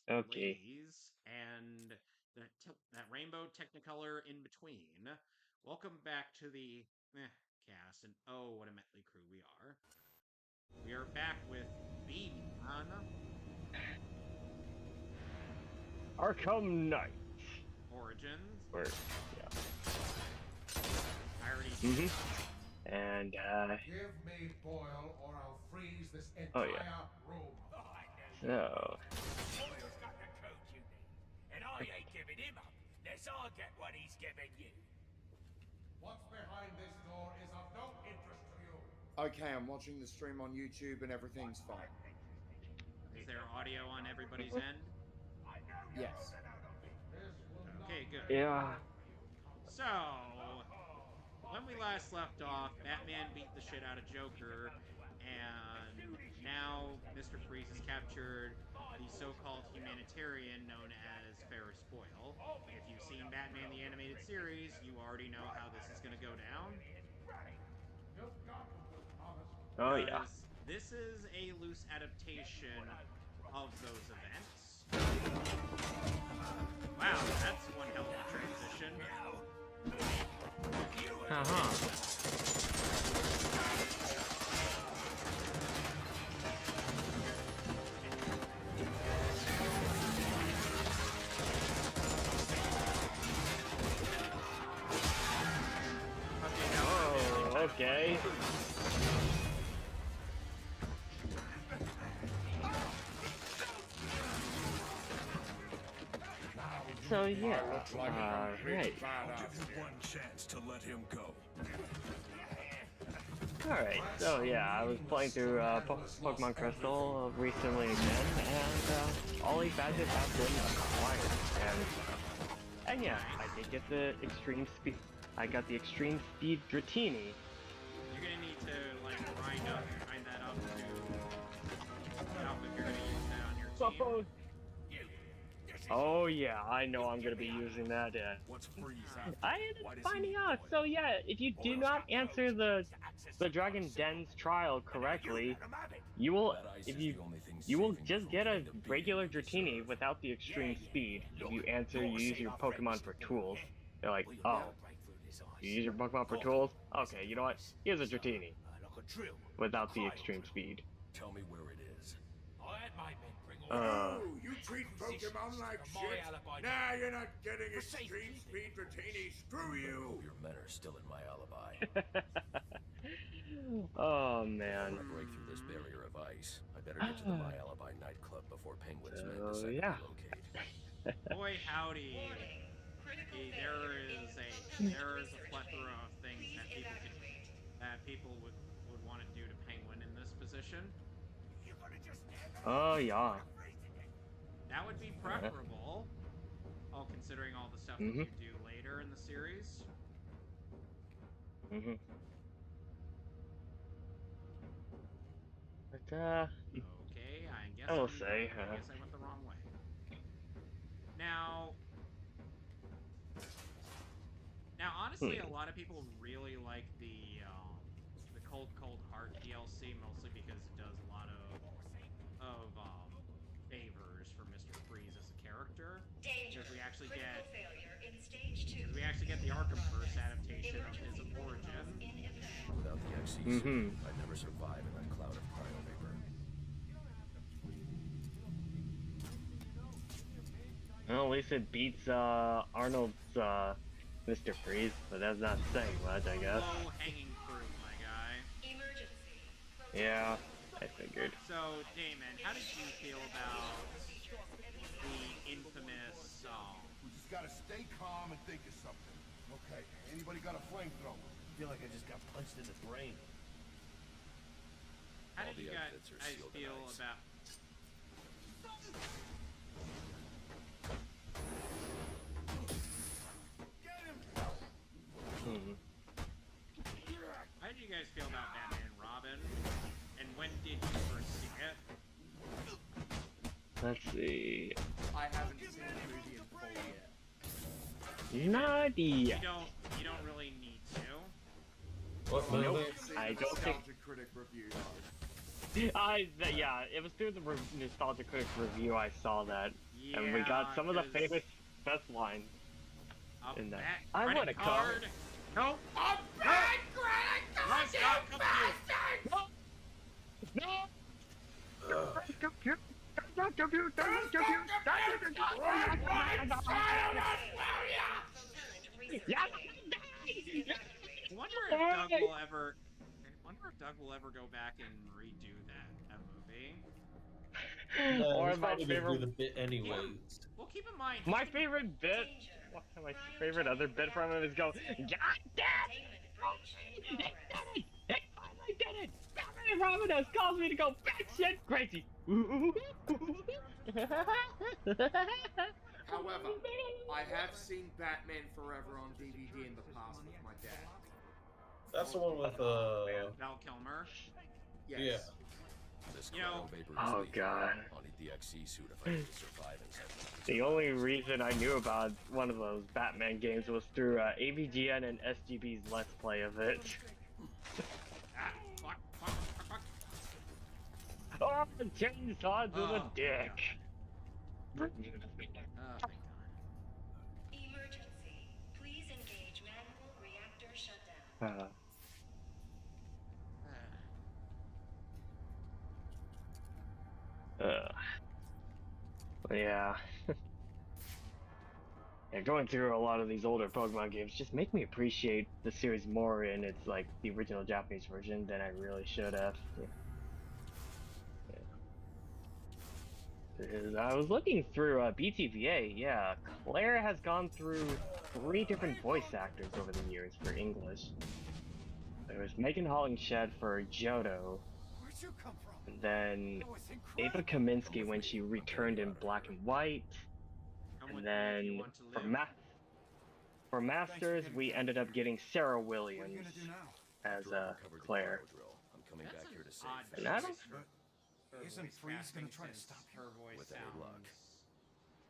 Okay. ladies, and that rainbow technicolor in between. Welcome back to the Mehcast, and oh, what a motley crew we are. We are back with B-Man Arkham Knight. Origins. Or, yeah. I already did. And, Give me Boyle or I'll freeze this oh yeah. entire room. So, Boyle's got the code you need, and I ain't giving him up unless I get what he's giving you. What's behind this door is of no interest to you. Okay, I'm watching the stream on YouTube and everything's fine. Is there audio on everybody's end? Yes. This will Okay, not good. yeah. So, when we last left off, Batman beat the shit out of Joker, and now Mr. Freeze has captured the so-called humanitarian known as Ferris Boyle. If you've seen Batman the Animated Series, you already know how this is going to go down. You've got Thomas. Oh yeah. This is a loose adaptation of those events. Wow, that's one hell of a transition. Okay. So yeah, right. I'll give you one chance to let him go. Alright, so yeah, I was playing through Pokemon Crystal recently again, and all these badges have been acquired. And yeah, I did get the extreme speed. I got the extreme speed Dratini. You're gonna need to like grind that up to get up if you're gonna use that on your team. Oh yeah, I know I'm gonna be using that. What's Freeze? I ended up finding out. So yeah, if you do not answer the Dragon Den's trial correctly, you will you will just get a regular Dratini without the extreme speed. If you answer, you use your Pokemon for tools. They're like, oh, you use your Pokemon for tools? Okay, you know what? Here's a Dratini without the extreme speed. Tell me where it is. I had my men bring all You treat Pokemon like shit? Nah, you're not getting extreme speed Dratini. Screw you! Your men are still in my alibi. Oh When I man. break through this barrier of ice, I better get to the My Alibi nightclub before Penguin's men decide yeah. to relocate. Boy howdy. There is a plethora of things that people would want to do to Penguin in this position. Oh yeah. That would be preferable, all considering all the stuff that you do later in the series. But Okay, I guess I will I say, guess I went the wrong way. Now, honestly, a lot of people really like the Cold Heart DLC, mostly because it does a lot of favors for Mr. Freeze as a character. Because we actually get the Arkhamverse adaptation of his origin. Without the XC suit, I'd never survive in that cloud of cryo vapor. Well, at least it beats Arnold's Mr. Freeze, but that's not saying much, I guess. Low-hanging fruit, my guy. Yeah, I figured. So, Damon, how did you feel about the infamous We just gotta stay calm and think of something. Okay, anybody got a flamethrower? I feel like I just got punched in the brain. How All did you the guys exits are sealed in feel ice. about... How did you guys feel about Batman and Robin? And when did you first see it? Let's see. I haven't seen the movie in full yet. Not yet. You don't really need to. Nope, I don't think. Nostalgia Critic review though. Yeah, it was through the Nostalgia Critic review I saw that. And we got some of the 'cause famous best lines a in that. bad I credit want a card. Nope. A bad credit card, Let's you not come to you. No! I wonder if Doug will ever. I wonder if Doug will ever go back and redo that movie. No, Or he's my probably gonna do favorite, the bit anyways. Well, keep in mind. my favorite bit, my favorite other bit from him is go, God damn it! It finally did it! Batman Robin calls me to go batshit crazy! However, I have seen Batman Forever on DVD in the past with my dad. That's the one with Val Kilmer. Yes. yeah. You know. Oh god. The only reason I knew about one of those Batman games was through AVGN and SGB's Let's Play of it. Fuck. Oh, chainsaw to the dick! Oh, thank God. Emergency. Please engage manual reactor shutdown. Yeah. Yeah, going through a lot of these older Pokemon games just make me appreciate the series more in its, like, the original Japanese version than I really should have. Yeah. I was looking through BTVA, yeah, Claire has gone through 3 different voice actors over the years for English. There was Megan Hollingshed for Johto, Where'd you come from? and then That was Ava incredible. Kaminsky when she returned in Black and White, Come and with me if you then want to live. for Masters we ended up getting Sarah What are you Williams gonna do now? as Claire. That's an odd And I don't- choice for Isn't voice Freeze casting gonna try to since stop you? her voice With any sounds luck.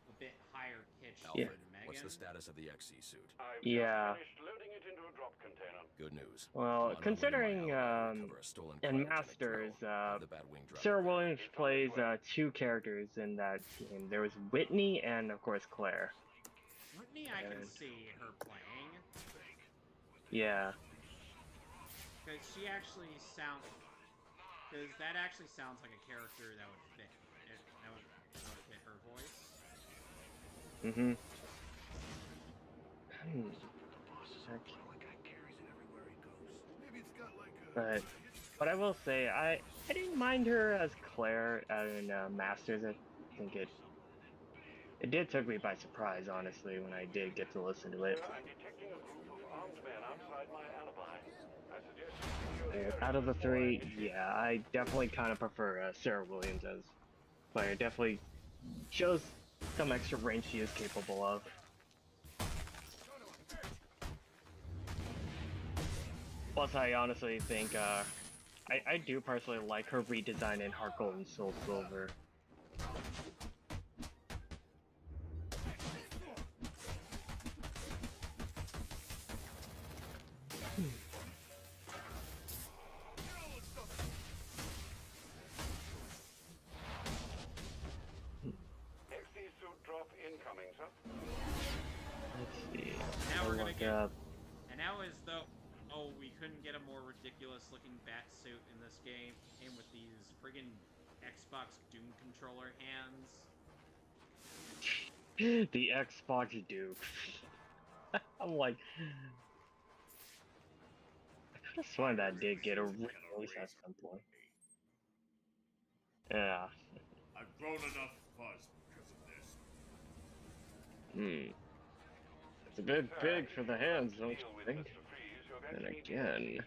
a bit higher pitched Yeah. than Megan. What's the status of the XC suit? Yeah. Loading it into a drop container. Good news. Well, On considering my alibi to recover a stolen in cryogenic Masters, drill of the Batwing drive. Sarah Williams plays 2 characters in that game. There was Whitney and of course Claire. Whitney, I can see her playing Yeah. because she actually sounds. Because that actually sounds like a character that would fit. That would fit her voice. Mm-hmm. Maybe it's got like a... But I will say I didn't mind her as Claire in Masters. I think it did take me by surprise, honestly, when I did get to listen to it. Out of the 3, yeah, I definitely kind of prefer Sarah Williams as Claire. Definitely shows some extra range she is capable of. Plus, I honestly think, I do personally like her redesign in Heart Gold and Soul Silver. Let's see. Now we're gonna look get. up. And now is though. Oh, we couldn't get a more ridiculous looking bat suit in this game. Came with these friggin' Xbox Doom controller hands. The Xbox Duke. I'm like, I could have sworn that did get a release at some point. Yeah. I've grown enough fuzz because of this. It's a bit big for the hands, don't you think? And again...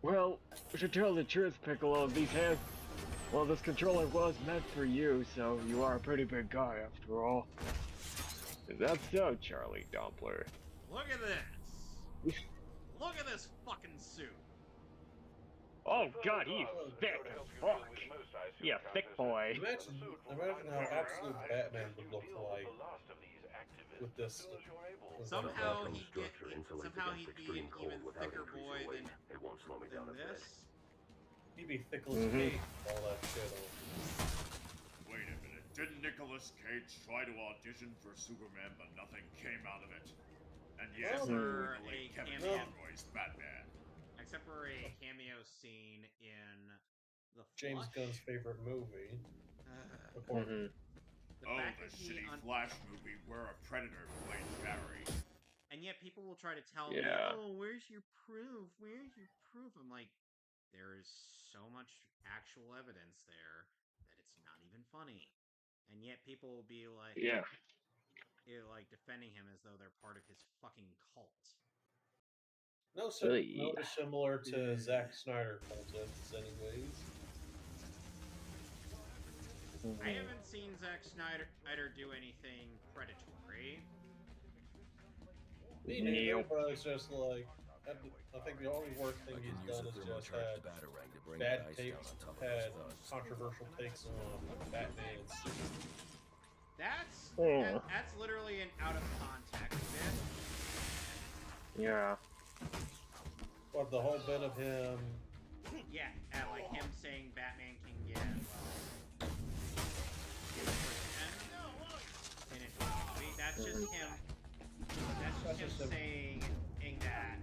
Well, to tell the truth, Piccolo, these hands... Well, this controller was meant for you, so you are a pretty big guy after all. Is that so, Charlie Doppler? Look at this! Look at this fucking suit! Oh god, he's thick as fuck! Yeah, thick boy. Imagine how absolute Batman would look like with this. Somehow he'd be an even thicker boy than this. He'd be thick as cake, all that shit. Wait a minute. Didn't Nicholas Nicolas Cage tried to audition for Superman, but nothing came out of it. And yes, Except for really a Kevin cameo. Conroy's Batman. Except for a cameo scene in the James Flush. Gunn's favorite movie. Mhm. The Oh, fact the that he shitty Flash movie where a Predator played Barry. and yet people will try to tell me, Yeah. "Oh, where's your proof? Where's your proof?" I'm like, there is so much actual evidence there that it's not even funny, and yet people will be like, Yeah. like defending him as though they're part of his fucking cult. No, Really? no dissimilar to Zack Snyder cultists, anyways. I haven't seen Zack Snyder do anything predatory. Me neither, but it's just like I think the only worst thing he's done is just had bad takes, had controversial takes on Batman. That's Oh. that's literally an out of context bit. Yeah. But the whole bit of him, Yeah, like him saying Batman can get in it. That's just him. That's just him saying that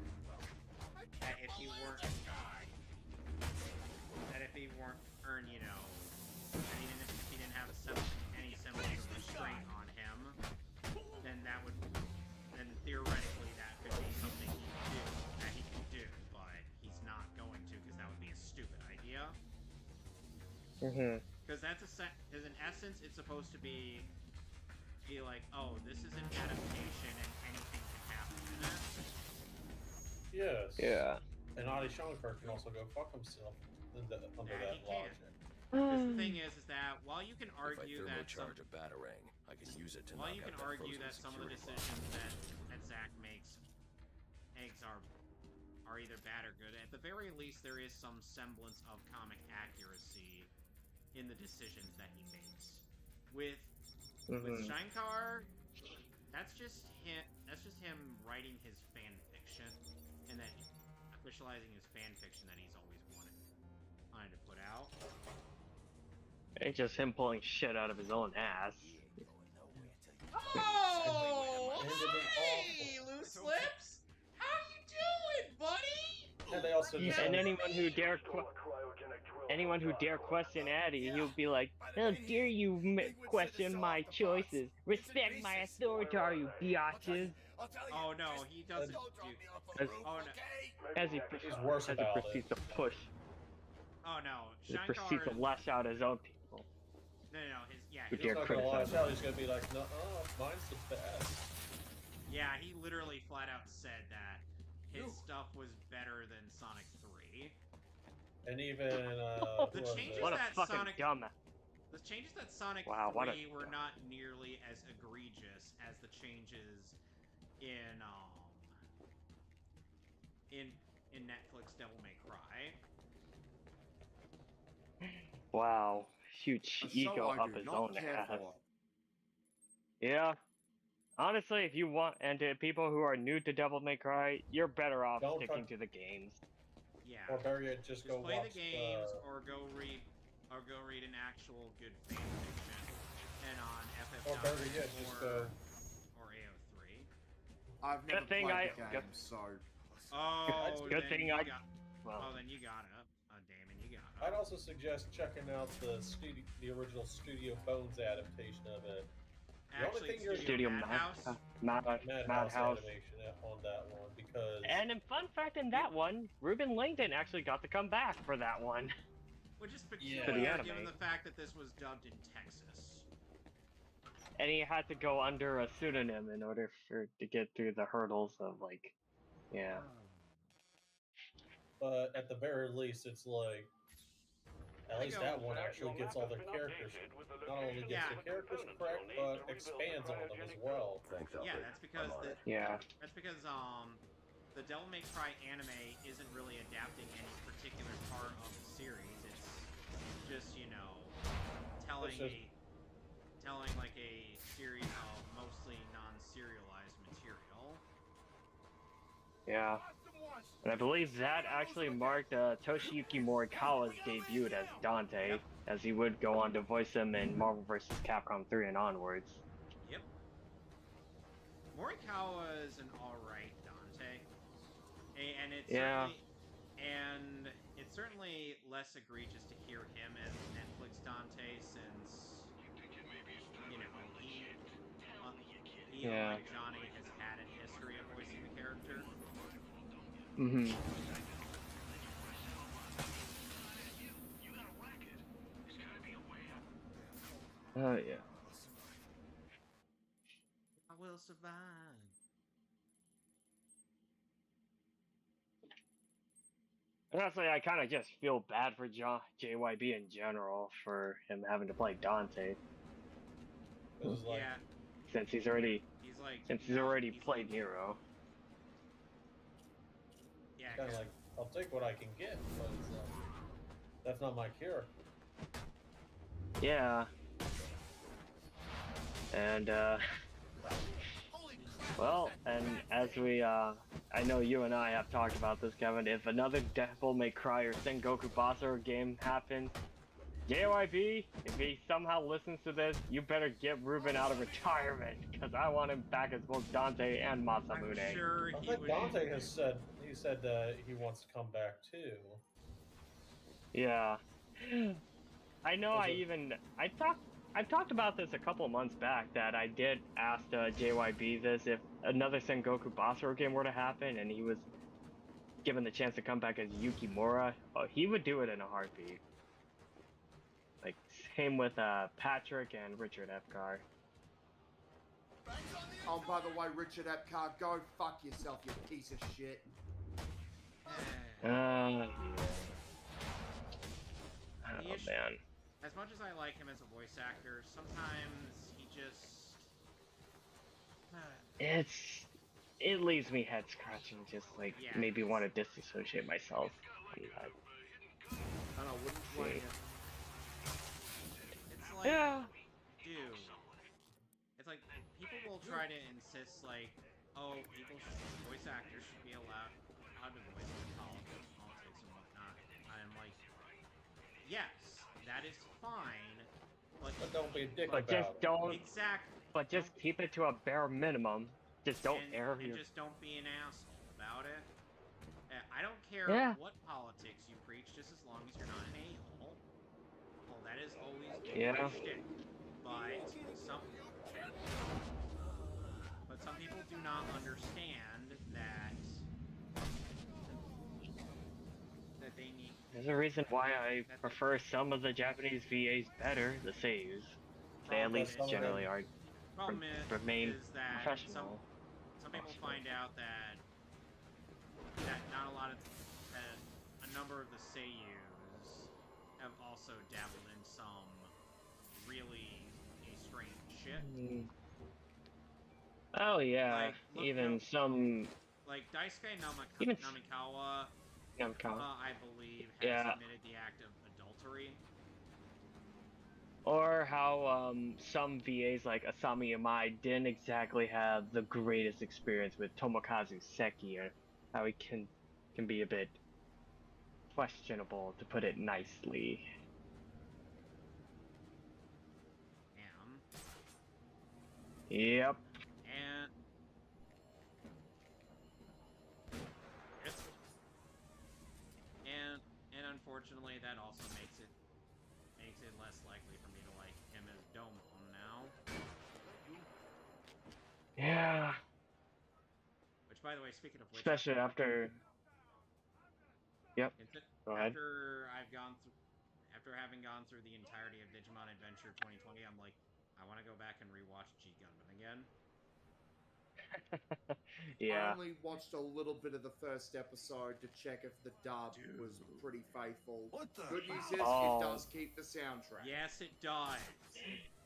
if he weren't earned, you know, that he didn't have any semblance of restraint on him, then theoretically that could be something he can do, but he's not going to because that would be a stupid idea. Because because in essence it's supposed to be like, oh, this is an adaptation and anything can happen in it. yes, Yeah. and Adi Shankar can also go fuck himself under that logic. Because the thing is that while you can argue if I that charge a batarang, I can use it to while knock you out can that argue frozen that some of the security decisions that Zack makes are either bad or good, at the very least there is some semblance of comic accuracy in the decisions that he makes. With Shankar, that's just him writing his fan fiction and then officializing his fan fiction that he's always wanted to put out. It's just him pulling shit out of his own ass. Oh, hey, Loose Lips! How you doing, buddy? And they also And anyone who dare question Addy, he'll be like, "How dare you question my choices? Respect my authority, you biatches!" Oh no, he doesn't do. Oh no, As he worse about proceeds to push, oh no, he proceeds to lash out his own people. No, he's not gonna lash out. He's gonna be like, no, mine's the best. Yeah, he literally flat out said that his stuff was better than Sonic 3. And even the changes what a that fucking Sonic dumbass. The changes that Sonic 3 were not nearly as egregious as the changes in Netflix Devil May Cry. Wow, huge ego up his own ass. Yeah. Honestly, if you want, and to people who are new to Devil May Cry, you're better off sticking to the games. Yeah. Or better yet, just go play watch the games, or go read an actual good fan fiction, and on FF. Or better yet, just go. Or AO3. I've never played the game, so. Oh, good thing I. Well, then you got it. Damon, you got it. I'd also suggest checking out the original Studio Bones adaptation of it. The only thing you're Studio Madhouse animation on that one, because and in fun fact, in that one, Ruben Langdon actually got to come back for that one. Which is peculiar, given the fact that this was dubbed in Texas. And he had to go under a pseudonym in order to get through the hurdles of yeah. But at the very least, it's like, at least that one actually gets all the characters, not only gets the characters correct, but expands on them as well. Yeah, that's because the Devil May Cry anime isn't really adapting any particular part of the series. It's just, you know, telling like a series of mostly non-serialized material. Yeah. And I believe that actually marked Toshiyuki Morikawa's debut as Dante, Yep. as he would go on to voice him in Marvel vs. Capcom 3 and onwards. Yep. Morikawa is an alright Dante. And it's certainly less egregious to hear him as Netflix Dante since, you know, he unlike Johnny, has had a history of voicing the character. Mm-hmm. Oh, yeah. I will survive. Honestly, I kind of just feel bad for JYB in general for him having to play Dante. Like, yeah. Since he's already played like, Nero. Yeah. Kind of like, I'll take what I can get, but that's not my cure. Yeah. And well, and as we I know you and I have talked about this, Kevin, if another Devil May Cry or Sengoku Basara game happens, JYP, if he somehow listens to this, you better get Ruben out of retirement, because I want him back as both Dante and Masamune. I'm sure I think Dante has said he wants to come back too. Yeah. I know. I've talked about this a couple months back, that I did ask JYB this, if another Sengoku Basara game were to happen and he was given the chance to come back as Yukimura, he would do it in a heartbeat. Like, same with Patrick and Richard Epcar. Oh, by the way, Richard Epcar, go fuck yourself, you piece of shit. Yeah. Oh, man. As much as I like him as a voice actor, sometimes he just... It leaves me head scratching, just like maybe want to disassociate myself. I wouldn't blame you. It's like, dude. It's like, people will try to insist, like, oh, voice actors should be allowed to voice politics and whatnot. I'm like, yes, that is fine, but don't be a dick about it. Exactly. But just keep it to a bare minimum. Just don't just don't be an asshole about it. I don't care what politics you preach, just as long as you're not an a-hole. Well, that is always my shtick. But some people do not understand that they need. There's a reason why I prefer some of the Japanese VAs better, the seiyus. They at least generally remain professional. Some people find out that not a lot of a number of the seiyus have also dabbled in some really strange shit. Oh yeah, even some like Daisuke Namikawa, I believe, has committed the act of adultery. Or how some VAs like Asami Yamai didn't exactly have the greatest experience with Tomokazu Seki, or how he can be a bit questionable, to put it nicely. Yep. And unfortunately, that also makes it less likely for me to like him as Domon now. Yeah. Which, by the way, speaking of which, especially after. Yep. Go ahead. After having gone through the entirety of Digimon Adventure 2020, I'm like, I want to go back and rewatch G Gundam again. I only watched a little bit of the first episode to check if the dub was pretty faithful. Good news is it does keep the soundtrack. Yes, it does.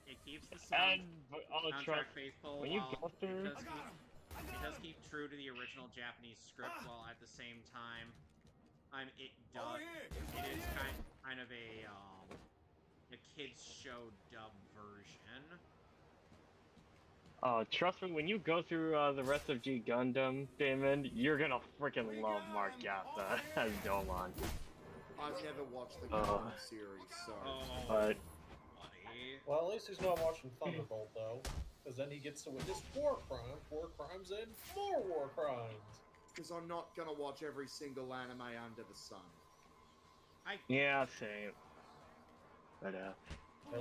It keeps the soundtrack faithful. When you go through, it does keep true to the original Japanese script, while at the same time, it is kind of a kids show dub version. Trust me, when you go through the rest of G Gundam, Damon, you're gonna freaking love Mehcast as Domon. I've never watched the Gundam series, so. But buddy. Well, at least he's not watching Thunderbolt though, because then he gets to witness war crimes, and more war crimes. Because I'm not gonna watch every single anime under the sun. yeah, same. But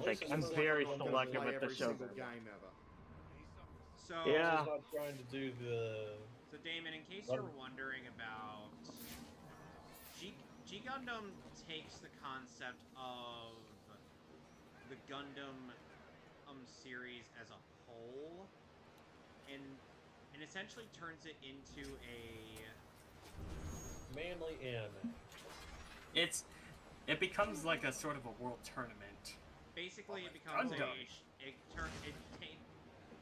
like I'm very selective with the shows. Game ever. So yeah. He's not trying to do the. So Damon, in case you're wondering about G Gundam takes the concept of the Gundam series as a whole and essentially turns it into a manly anime. It becomes like a sort of a world tournament. Basically, it becomes Gundam.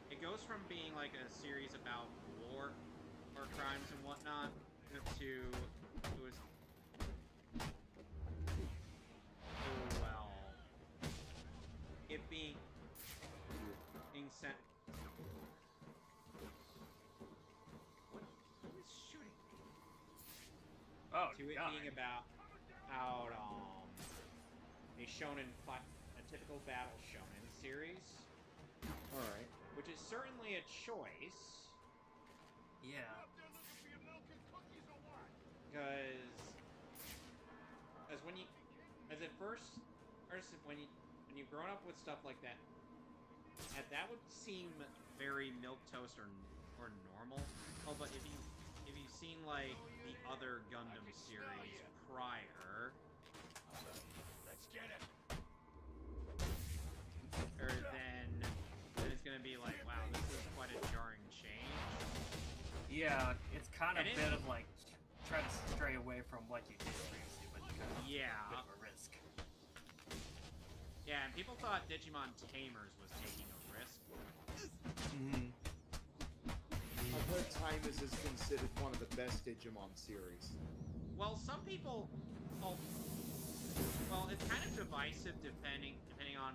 it goes from being like a series about war or crimes and whatnot to it being sent. Who is shooting me? Oh, to it being about a shonen a typical battle shonen series. All right. Which is certainly a choice. Yeah. Because when you've grown up with stuff like that, that would seem very milquetoast or normal. Oh, but if you've seen like the other Gundam series prior, Let's get it. or then it's gonna be like, wow, this is quite a jarring change. Yeah, it's kind of a bit of like try to stray away from what you did previously, but kind of a bit of a risk. Yeah, and people thought Digimon Tamers was taking a risk. Mm-hmm. I've heard Tamers is considered one of the best Digimon series. Well, some people, well, it's kind of divisive depending on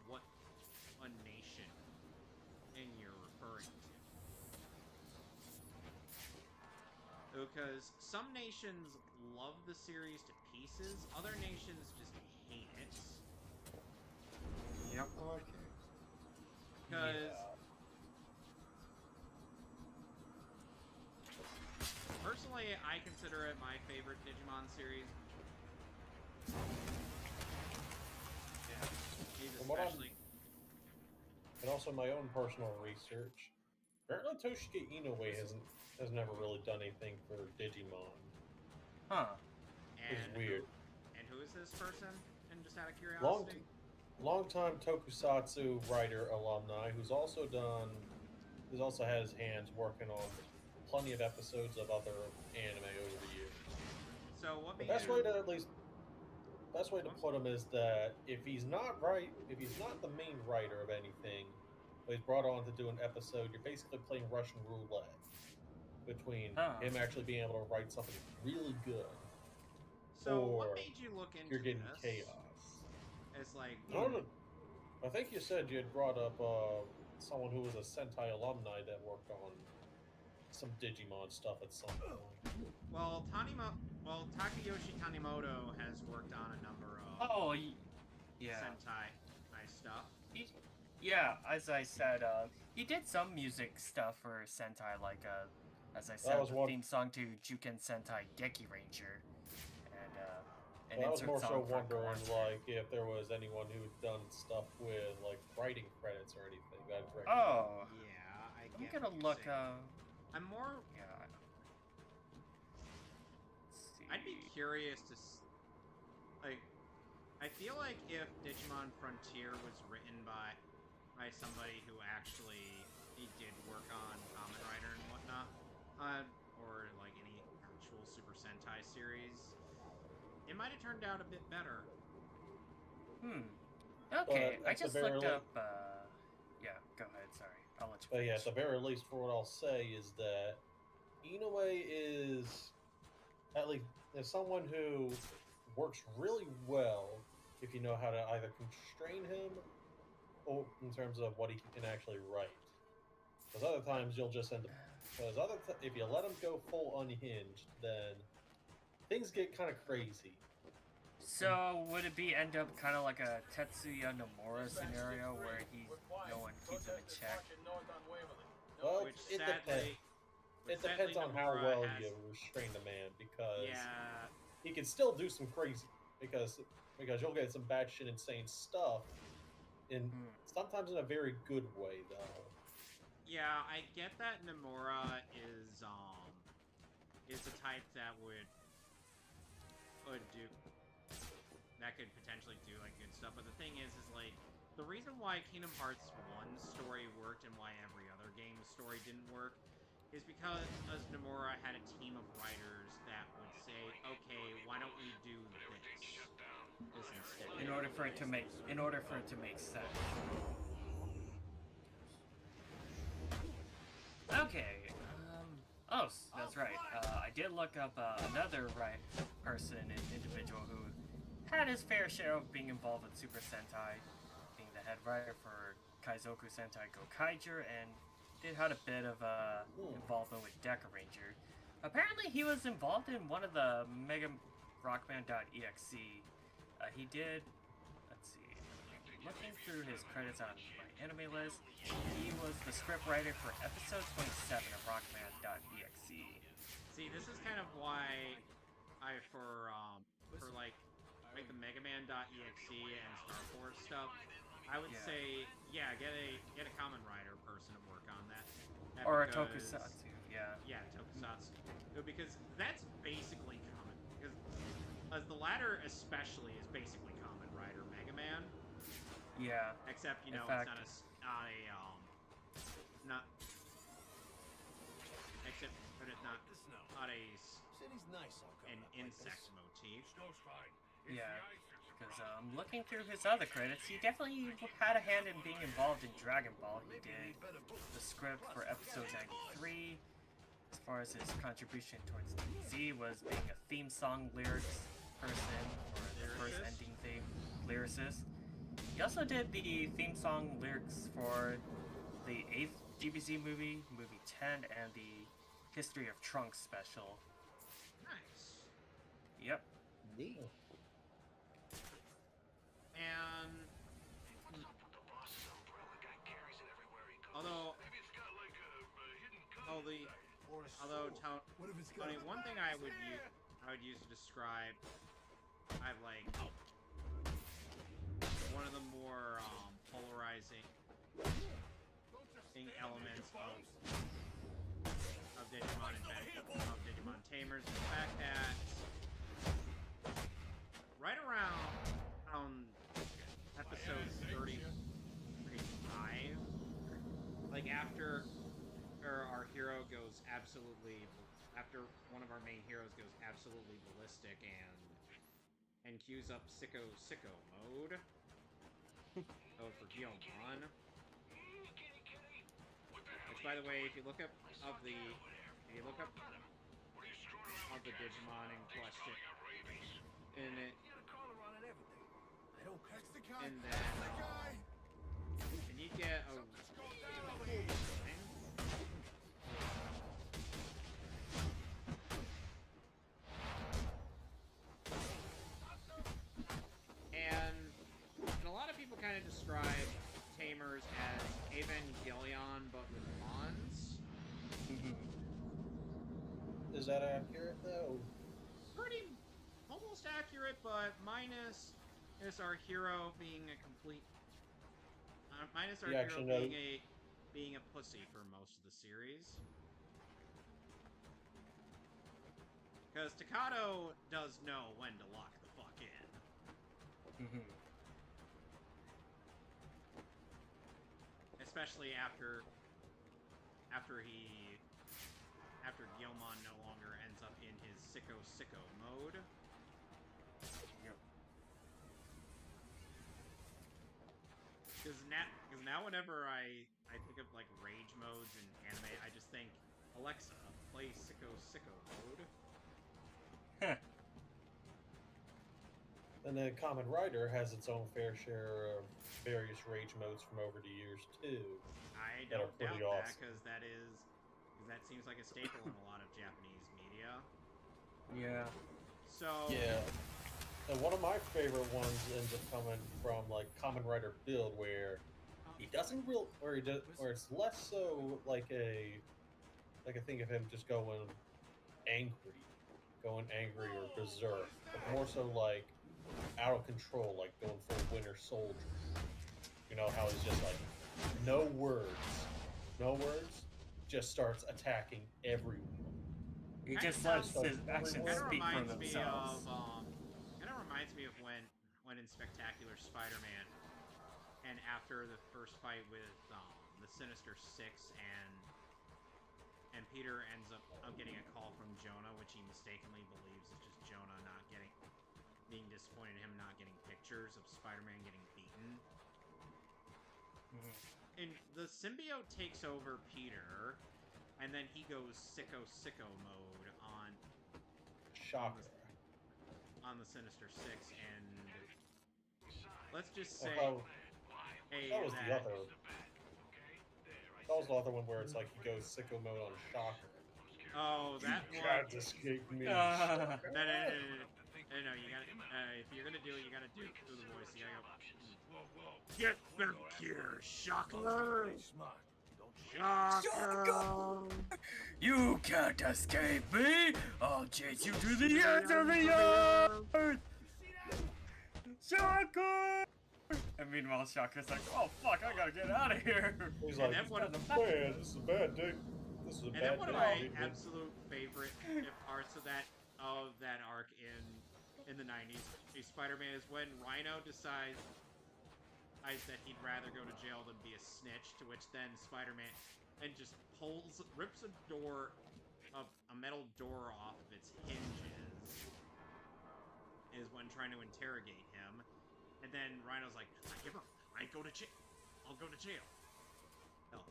what nation you're referring to. Because some nations love the series to pieces, other nations just hate it. Yep. Okay. Because personally, I consider it my favorite Digimon series. Especially. And also my own personal research. Apparently Toshiki Inoue has never really done anything for Digimon. Huh. Which is weird. And who is this person? And just out of curiosity? Long-time tokusatsu writer alumni who's also had his hands working on plenty of episodes of other anime over the years. So what the best way to put him is that if he's not the main writer of anything, but he's brought on to do an episode, you're basically playing Russian roulette between him actually being able to write something really good. So or what made you look into you're getting this? chaos. It's like I think you said you had brought up someone who was a Sentai alumni that worked on some Digimon stuff at some point. Well, Takayoshi Tanimoto has worked on a number of Sentai stuff. Yeah, as I said, he did some music stuff for Sentai, like as I said, the theme song to Juken Sentai Geki Ranger, and I was insert more song so for wondering, Kawase. like, if there was anyone who'd done stuff with, like, writing credits or anything. That'd be great. Oh, yeah, I'm gonna look. I'm more. Yeah. I'd be curious to, like, I feel like if Digimon Frontier was written by somebody who actually did work on Kamen Rider and whatnot, or like any actual Super Sentai series, it might have turned out a bit better. Okay, I at the just very looked up. Yeah, go ahead. Sorry, I'll let you. But yeah, at the very least, for what I'll say is that Inoue is at least someone who works really well if you know how to either constrain him in terms of what he can actually write. Because other times you'll just end up. Because if you let him go full unhinged, then things get kind of crazy. So would it be end up kind of like a Tetsuya Nomura scenario where no one keeps him in check? Well, Which it sadly, depends. It depends on how well you restrain the man, because he can still do some crazy. Because you'll get some batshit insane stuff, sometimes in a very good way though. Yeah, I get that Nomura is the type that would do that could potentially do like good stuff, but the thing is like the reason why Kingdom Hearts 1's story worked and why every other game's story didn't work is because Nomura had a team of writers that would say, okay, why don't we do this instead? In order for it to make sense. Okay. Oh, that's right. I did look up another individual who had his fair share of being involved with Super Sentai, being the head writer for Kaizoku Sentai Gokaiger, and did had a bit of involvement with Deca Ranger. Apparently, he was involved in one of the Mega Rockman.exe. He did. Let's see. Looking through his credits on my anime list, he was the scriptwriter for episode 27 of Rockman.exe. See, this is kind of why for like the Mega Man.exe and Star Force stuff, I would say, get a common writer person to work on that. Or a Tokusatsu, yeah. Yeah, Tokusatsu. Because that's basically common. Because the latter especially is basically common writer Mega Man. Yeah. Except, In fact, it's not an insect motif. Yeah, because looking through his other credits, he definitely had a hand in being involved in Dragon Ball. He did the script for episode 93. As far as his contribution towards DZ was being a theme song lyrics person for the first ending theme lyricist. He also did the theme song lyrics for the 8th DBZ movie, movie 10, and the History of Trunks special. Nice. Yep. Neat. And Tony, one thing I would use to describe, one of the more polarizing elements of Digimon Tamers is the fact that right around episode 35, like after after one of our main heroes goes absolutely ballistic and queues up sicko mode. For Guilmon. Which, by the way, if you look up the Digimon in question, and you get a and a lot of people kind of describe Tamers as Evangelion, but with Mons. Is that accurate, though? Pretty almost accurate, but minus our hero being a complete... minus our hero being a pussy for most of the series. Because Takato does know when to lock the fuck in. Especially after Guilmon no longer ends up in his sicko mode. Yep. Because now whenever I think of like rage modes in anime, I just think, Alexa, play sicko mode. And then Kamen Rider has its own fair share of various rage modes from over the years too. I that are don't pretty doubt that, awesome. because that seems like a staple in a lot of Japanese media. Yeah. So Yeah. And one of my favorite ones ends up coming from like Kamen Rider Build, where he doesn't real, where it's less so like a thing of him just going angry or berserk, but more so like out of control, like going full Winter Soldier. You know how he's just like no words, just starts attacking everyone. He Kinda just lets sounds- his actions Kinda speak for reminds me themselves. of when in Spectacular Spider-Man, and after the first fight with the Sinister Six, and Peter ends up getting a call from Jonah, which he mistakenly believes is just Jonah being disappointed in him not getting pictures of Spider-Man getting beaten. And the symbiote takes over Peter, and then he goes sicko mode on Shocker. on the Sinister Six, and let's just say, That was the other. That was the other one where it's like he goes sicko mode on Shocker. Oh, that You one. can't escape me. No, you gotta. If you're gonna do it, you gotta do it through the voice. You gotta go. Get back here, Shocker! Shocker! You can't escape me! I'll chase you to the ends of the earth! Shocker! And meanwhile, Shocker's like, oh fuck, I gotta get out of here! He's like, then one of man, this is a bad day. This is a And bad then one of day. my absolute favorite parts of that arc in the 90s is Spider-Man is when Rhino decides that he'd rather go to jail than be a snitch, to which then Spider-Man just rips a metal door off of its hinges, is when trying to interrogate him. And then Rhino's like, I give up. I go to jail. I'll go to jail. Oh.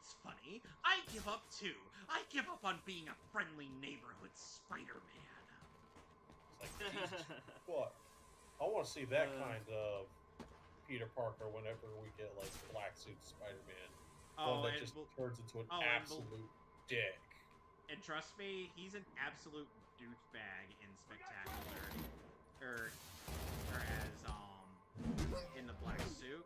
It's funny. I give up too. I give up on being a friendly neighborhood Spider-Man. It's like, Jesus, what? I want to see that kind of Peter Parker whenever we get like Black Suit Spider-Man. One that just turns into an absolute dick. And trust me, he's an absolute douchebag in Spectacular. Or as in the black suit.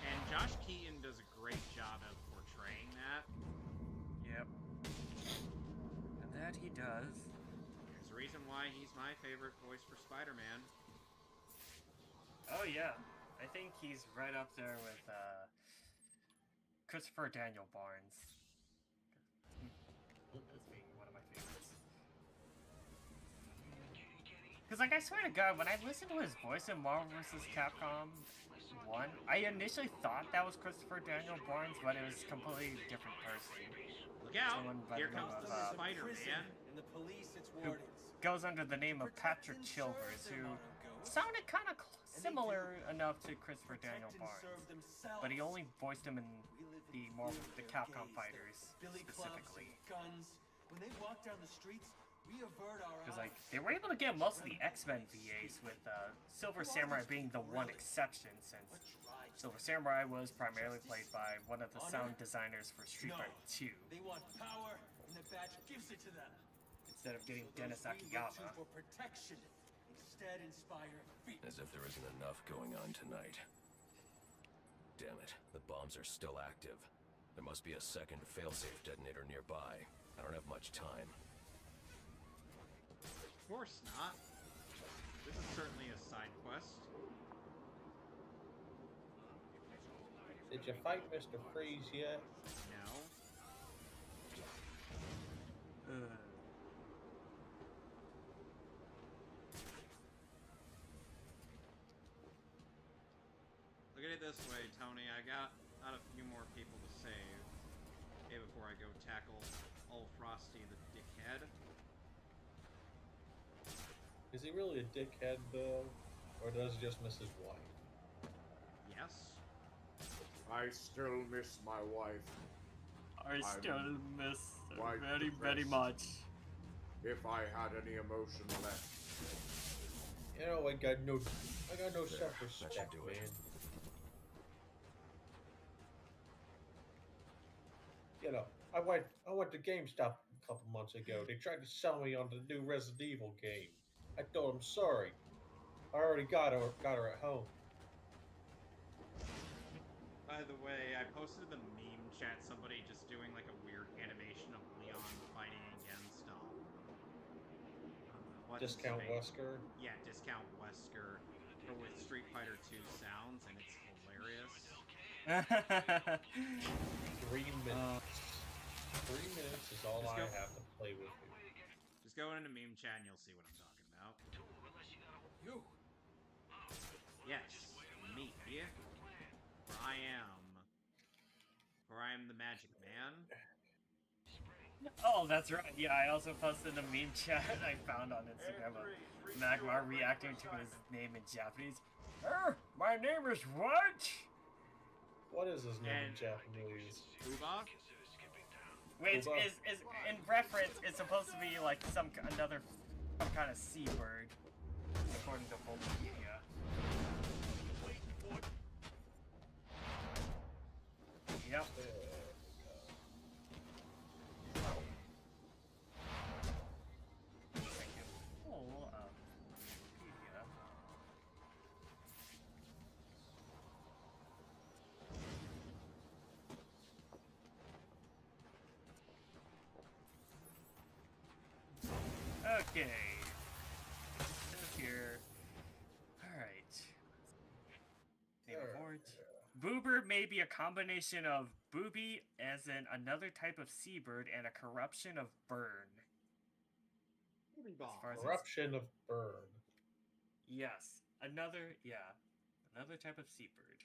And Josh Keaton does a great job of portraying that. Yep. And that he does. There's a reason why he's my favorite voice for Spider-Man. Oh yeah. I think he's right up there with Christopher Daniel Barnes. That's being one of my favorites. Because, like, I swear to God, when I listened to his voice in Marvel vs. Capcom 1, I initially thought that was Christopher Daniel Barnes, but it was a completely different person. Look out! Someone by Here the name comes of, the Spider-Man. And the police, its who goes under the name of Patrick Chilvers, who sounded kind of similar enough to Christopher Daniel Barnes, but he only voiced him in the Capcom fighters specifically. When they walk down the streets, we avert our Because like they were able to get most of the X-Men VAs, with Silver Samurai being the one exception, since Silver Samurai was primarily played by one of the sound designers for Street Fighter 2. They want power, and the badge gives it to them. Instead of getting Dennis Akiyama. For protection, instead inspire fear. As if there isn't enough going on tonight. Damn it, the bombs are still active. There must be a second failsafe detonator nearby. I don't have much time. Of course not. This is certainly a side quest. Did you fight Mr. Freeze yet? No. Look at it this way, Tony. I got a few more people to save. Okay, before I go tackle old Frosty the dickhead. Is he really a dickhead though? Or does he just miss his wife? Yes. I still miss my wife. I still miss her quite very, very depressed. much. If I had any emotion left. You know, I got no self-respect, That should do it. man. You know, I went to GameStop a couple months ago. They tried to sell me on the new Resident Evil game. I told them sorry. I already got her at home. By the way, I posted the meme chat, somebody just doing like a weird animation of Leon fighting against Discount Wesker. Yeah, Discount Wesker, but with Street Fighter 2 sounds, and it's hilarious. 3 minutes. 3 minutes is all I have to play with you. Just go into meme chat and you'll see what I'm talking about. You. Yes, me. For I am the Magic Man. Oh, that's right. Yeah, I also posted a meme chat I found on Instagram of Magmar reacting to his name in Japanese. My name is what? What is his name in Japanese? Uba? Which is in reference, it's supposed to be like some kind of seabird, according to Wikipedia. Yep. Okay. Here. Alright. Name of Forge. Boober may be a combination of booby, as in another type of seabird, and a corruption of burn. Corruption of burn. Yes. Another type of seabird.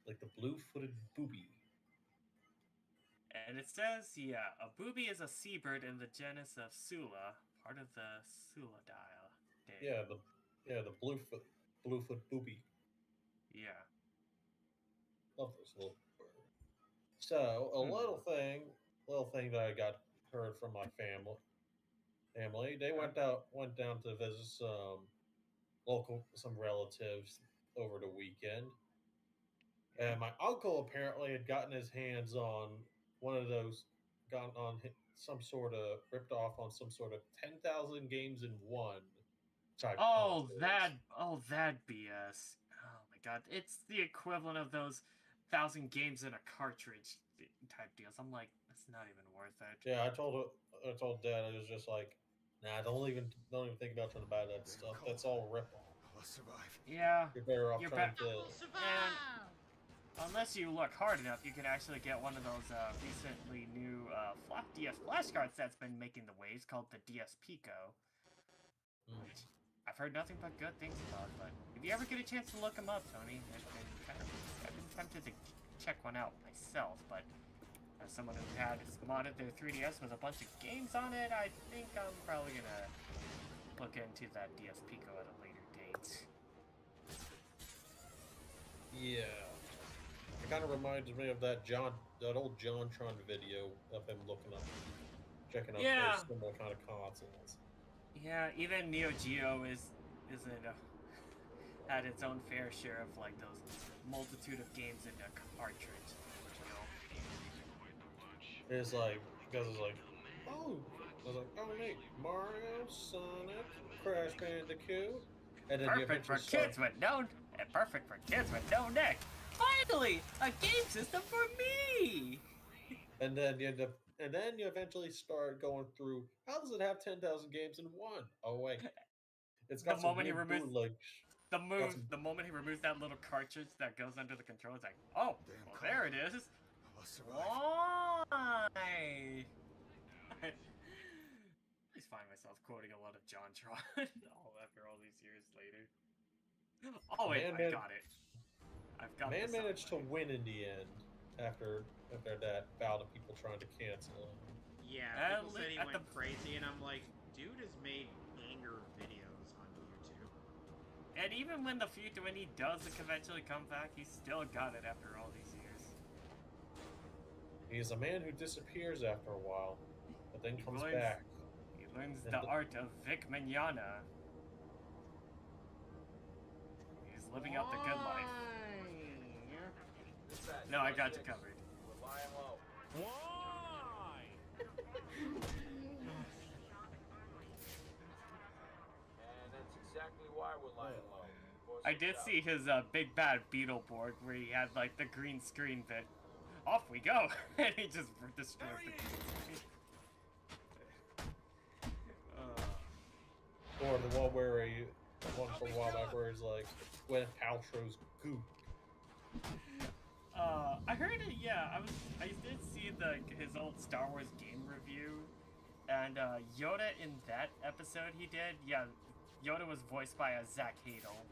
Like the blue-footed booby. And it says, a booby is a seabird in the genus of Sula, part of the Suladial. The bluefoot booby. Yeah. Love those little birds. So a little thing that I got heard from my family. They went down to visit some relatives over the weekend, and my uncle apparently had gotten his hands on one of those, ripped off on some sort of 10,000 games in one type. That BS. Oh my god, it's the equivalent of those 1,000 games in a cartridge type deals. I'm like, it's not even worth it. Yeah, I told Dad, I was just like, nah, don't even think about trying to buy that stuff. That's all rip off. I'll survive. Yeah. You're better off trying to. And unless you look hard enough, you can actually get one of those recently new DS flashcards that's been making the waves, called the DS Pico. Which I've heard nothing but good things about. But if you ever get a chance to look them up, Tony, I've been tempted to check one out myself. But as someone who had modded their 3DS with a bunch of games on it, I think I'm probably gonna look into that DS Pico at a later date. Yeah. It kind of reminds me of that old JonTron video of him checking out those similar kind of consoles. Yeah, even Neo Geo had its own fair share of like those multitude of games in a cartridge. It's like, because it's like, oh Nate, Mario, Sonic, Crash Bandicoot, and then perfect for kids with no neck. Finally, a game system for me. And then you eventually start going through. How does it have 10,000 games in one? Oh wait, it's got the moment he removes the moment he removes that little cartridge that goes under the controller, it's like, oh, well, there it is. Why? I just find myself quoting a lot of JonTron after all these years later. Oh wait, I got it. I've got Man managed to win in the end after that bout of people trying to cancel him. Yeah, people said he went crazy, and I'm like, dude has made anger videos on YouTube. And even when he does eventually come back, he's still got it after all these years. He is a man who disappears after a while, but then comes learns- back. He learns And the art of Vic Mignogna. He's living out the good life. No, I got you covered. We're lying low. Why? And that's exactly why we're lying low. I did see his big bad Beetleborg where he had like the green screen bit. Off we go, and he just destroys the green screen. Or the one where the one from a while back where he's like, Gwyneth Paltrow's goop. I heard it. Yeah, I did see his old Star Wars game review, and Yoda in that episode he did. Yeah, Yoda was voiced by Zach Hadel,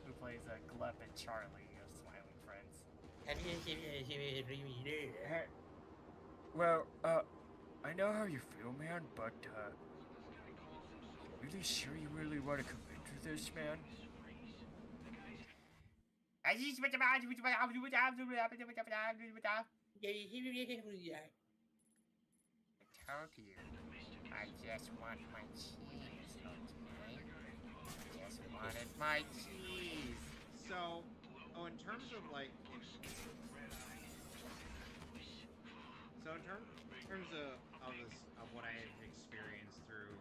who plays Gleb and Charlie of Smiling Friends. Well, I know how you feel, man, but really sure you really want to commit to this, man? I just want to talk to you. I just want my cheese, okay? Just wanted my cheese. So, in terms of like, in terms of what I have experienced through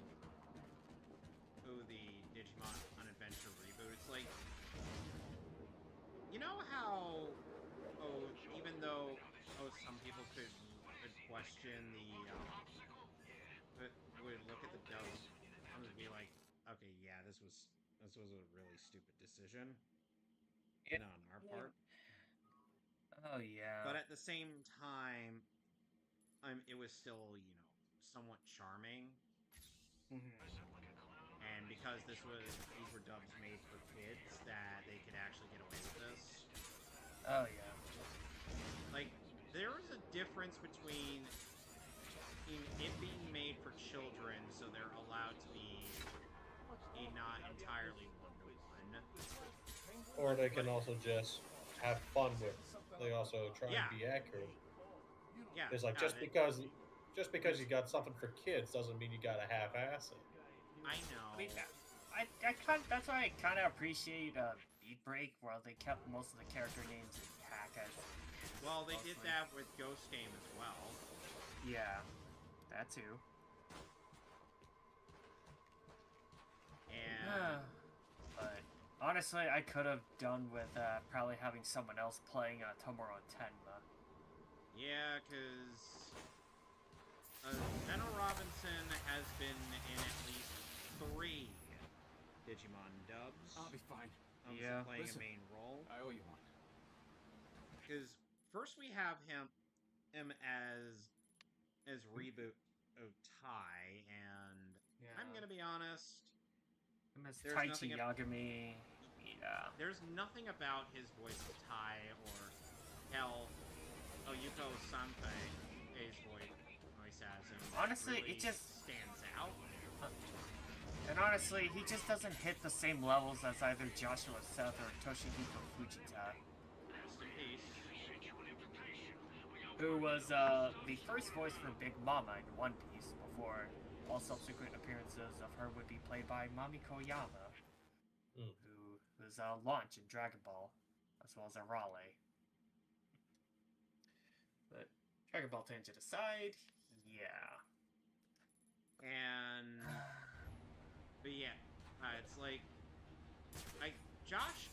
the Digimon Unadventure reboot, it's like, you know how even though some people could question would look at the dubs and would be like, okay, yeah, this was a really stupid decision. Yeah. On our part. Oh yeah. But at the same time, it was still, somewhat charming. And because these were dubs made for kids, that they could actually get away with this. Oh yeah. Like, there is a difference between it being made for children, so they're allowed to be a not entirely one-to-one. Or they can also just have fun with it. They also try and be accurate. Yeah. It's like, just because you got something for kids doesn't mean you gotta half-ass it. I know. That's why I kind of appreciate Beat Break, where they kept most of the character names intact. Well, they did that with Ghost Game as well. Yeah, that too. And but honestly, I could have done with probably having someone else playing Tomoro Tenma. Yeah, because Benno Robinson has been in at least 3 Digimon dubs. I'll be fine. Yeah. Playing a main role. I owe you one. Because first we have him as Reboot Otai, and I'm gonna be honest. There's Taichi Yagami. Yeah. There's nothing about his voice of Tai or hell, Yuko Sanpei's voice as him. Honestly, really it just stands out. And honestly, he just doesn't hit the same levels as either Joshua Seth or Toshihiko Fujita. Rest in peace. Who was the first voice for Big Mama in One Piece, before all subsequent appearances of her would be played by Mami Koyama, who was Launch in Dragon Ball, as well as Arale. But Dragon Ball tangent aside, yeah. But yeah, it's like, Josh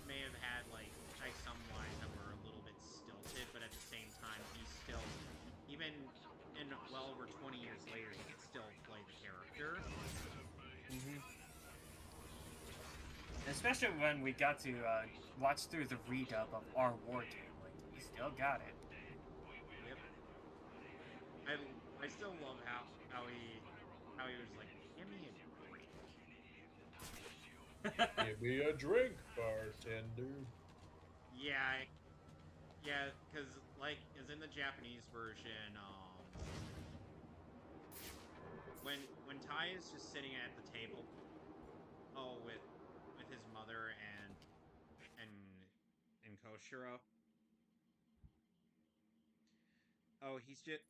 may have had some lines that were a little bit stilted, but at the same time, he's still, even in well over 20 years later, he can still play the character. Especially when we got to watch through the redub of our war game, he still got it. Yep. I still love how he was like, give me a drink. Give me a drink, bartender. Yeah, because as in the Japanese version, when Tai is just sitting at the table, with his mother and Koshiro, Oh, he's just...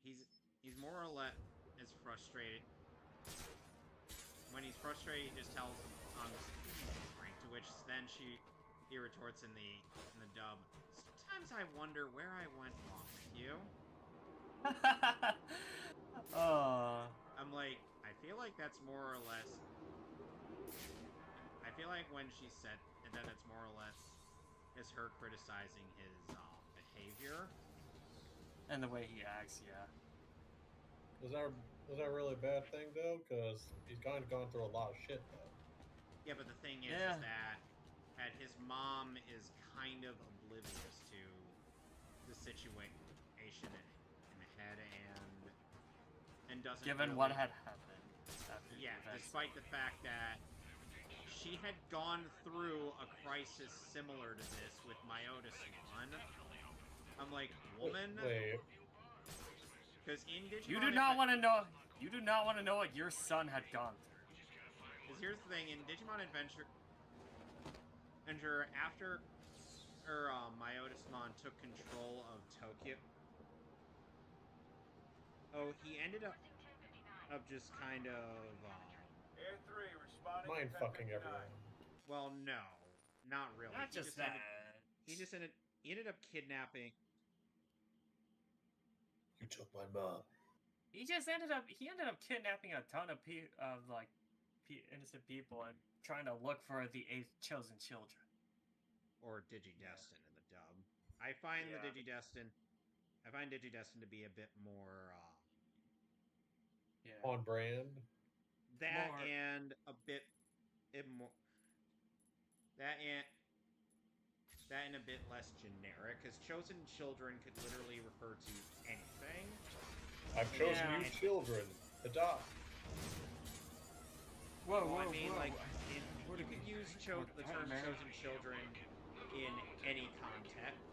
He's more or less as frustrated. When he's frustrated, he just tells him on Frank, to which then he retorts in the dub. Sometimes I wonder where I went wrong with you. I'm like, I feel like that's more or less... I feel like when she said that, it's more or less is her criticizing his behavior. And the way he acts, yeah. Was that really a bad thing, though? Because he's kind of gone through a lot of shit, though. Yeah, but the thing is that his mom is kind of oblivious to the situation in the head and doesn't Given really, what had happened. Yeah, despite the fact that she had gone through a crisis similar to this with Majora Swan. I'm like, woman? Wait. Because in Digimon... You do not want to know... You do not want to know what your son had gone through. Because here's the thing, in Digimon Adventure, after Majora Swan took control of Tokyo... Oh, he ended up just kind of... Air 3, responding. Mind fucking everyone. Well, no. Not really. Not just that. He ended up kidnapping... You took my mom. He ended up kidnapping a ton of innocent people and trying to look for the 8 chosen children. Or Digidestin in the dub. I find Digidestin to be a bit more on brand. And a bit more and a bit less generic, because chosen children could literally refer to anything. I've chosen you children. Adopt. Whoa, I mean, like, you could use the term chosen children in any context.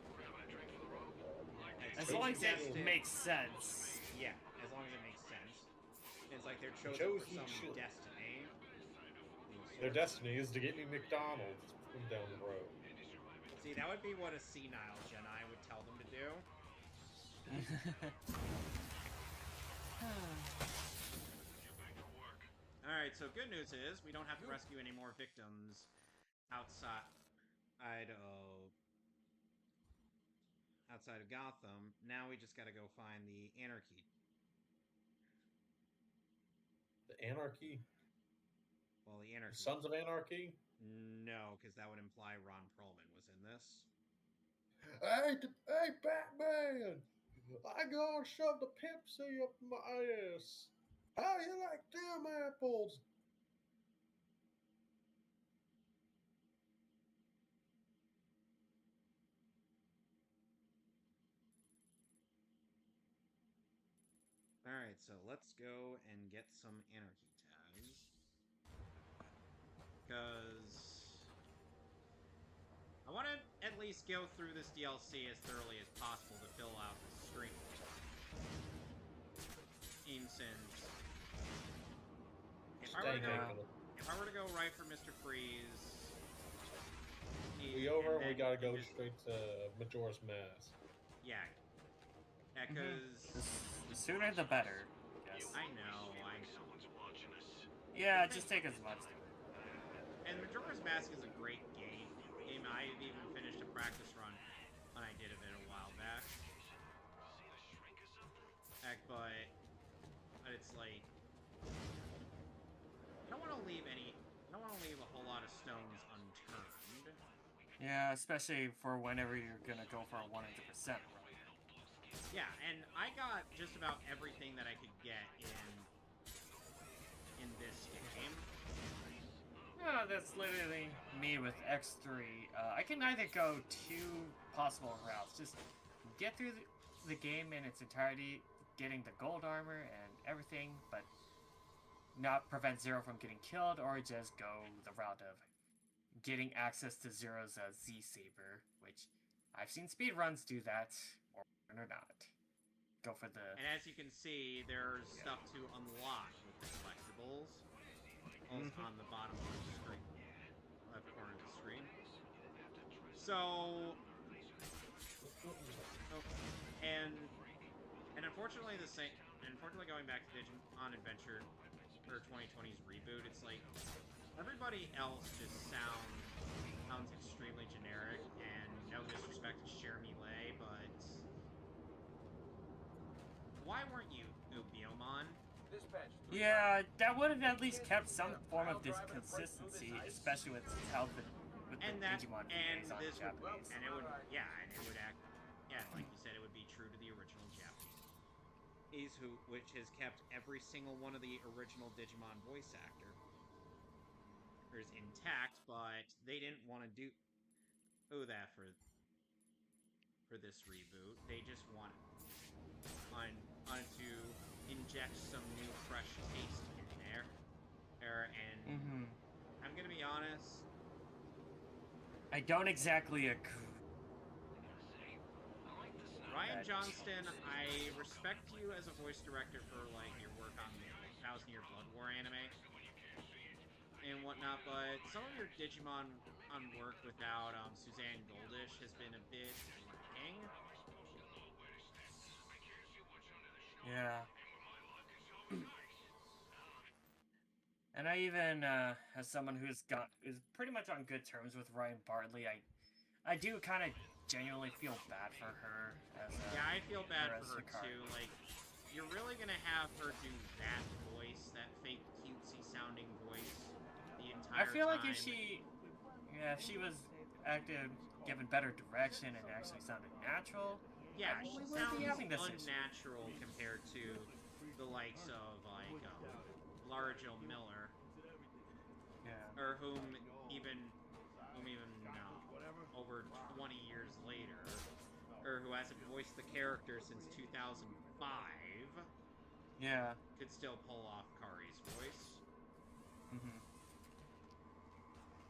As long as it makes sense. Yeah, as long as it makes sense. It's like they're chosen for some destiny. Their destiny is to get me McDonald's from down the road. See, that would be what a senile Jedi would tell them to do. Alright, so good news is we don't have to rescue any more victims outside of Gotham. Now we just gotta go find the Anarchy. The Anarchy? Well, the Anarchy. Sons of Anarchy? No, because that would imply Ron Perlman was in this. Hey, Batman! I gonna shove the Pepsi up my ass. How you like them apples? Alright, so let's go and get some Anarchy tags. Because I want to at least go through this DLC as thoroughly as possible to fill out the stream. Since if I were to go right for Mr. Freeze, we gotta go straight to Majora's Mask. Yeah. Yeah, because the sooner the better. Yes. I know. Yeah, just take as much. And Majora's Mask is a great game. I even finished a practice run when I did of it a while back. But it's like I don't want to leave a whole lot of stones unturned. Yeah, especially for whenever you're gonna go for a 100% run. Yeah, and I got just about everything that I could get in this game. Yeah, that's literally me with X3. I can either go 2 possible routes. Just get through the game in its entirety, getting the gold armor and everything, but not prevent Zero from getting killed, or just go the route of getting access to Zero's Z-Saber, which I've seen speedruns do that, or not. Go for the... And as you can see, there's stuff to unlock with the collectibles. On the bottom of the screen. Left corner of the screen. So, Oh, and unfortunately, unfortunately, going back to Digimon Adventure or 2020's reboot, it's like everybody else just sounds extremely generic. And no disrespect to Jeremy Lay, but why weren't you Ubiomon? Yeah, that would have at least kept some form of this consistency, especially with how the Digimon and is on this would, Japanese. and it would, yeah, and it would act, yeah, like you said, it would be true to the original Japanese, which has kept every single one of the original Digimon voice actors intact, but they didn't want to do that for this reboot. They just wanted to inject some new, fresh taste in there. And I'm gonna be honest, I don't exactly agree. Ryan Johnston, I respect you as a voice director for like your work on the 1000 Year Blood War anime and whatnot, but some of your Digimon work without Suzanne Goldish has been a bit lacking. Yeah. And I even, as someone who's pretty much on good terms with Ryan Bartley, I do kind of genuinely feel bad for her as I feel bad her for her Hikari. too. Like, you're really gonna have her do that voice, that fake cutesy sounding voice, the entire time. I feel like if she was given better direction and actually sounded natural, yeah, she sounds unnatural compared to the likes of like Lara Jo Miller, or whom even over 20 years later, or who hasn't voiced the character since 2005, could still pull off Kari's voice.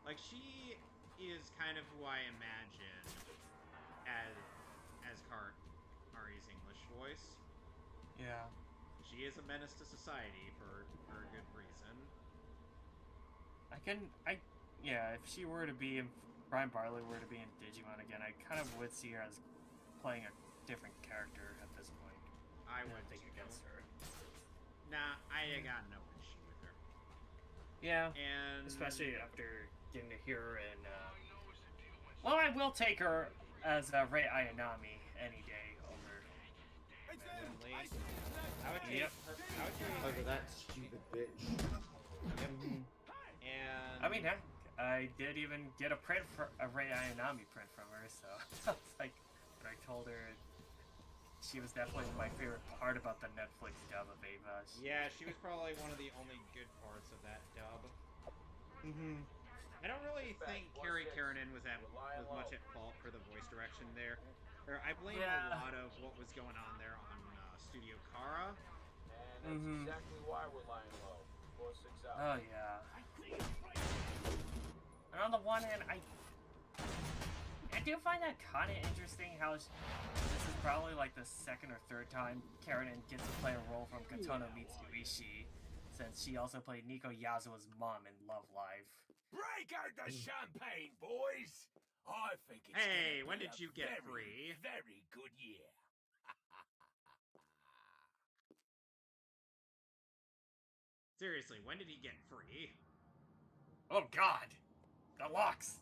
Like, she is kind of who I imagine as Kari's English voice. Yeah. She is a menace to society for a good reason. If she were to be Brian Barley were to be in Digimon again, I kind of would see her as playing a different character at this point. I would think against her. Nah, I got no issue with her. Yeah, and especially after getting to hear her in. Well, I will take her as Rei Ayanami any day over. I would take her. Over that stupid bitch. And I mean, heck, I did even get a Rei Ayanami print from her, so I told her she was definitely my favorite part about the Netflix dub of Ava. Yeah, she was probably one of the only good parts of that dub. I don't really think Carrie Keranen was much at fault for the voice direction there. I blame a lot of what was going on there on Studio Kara. And that's exactly why we're lying low. 4-6 out. Oh yeah. And on the one hand, I do find that kind of interesting how this is probably like the second or third time Keranen gets to play a role from Kotono Mitsubishi, since she also played Nico Yazawa's mom in Love Live. Break out the champagne, boys! I think it's when did you get free? Very good year. Seriously, when did he get free? Oh God, the locks.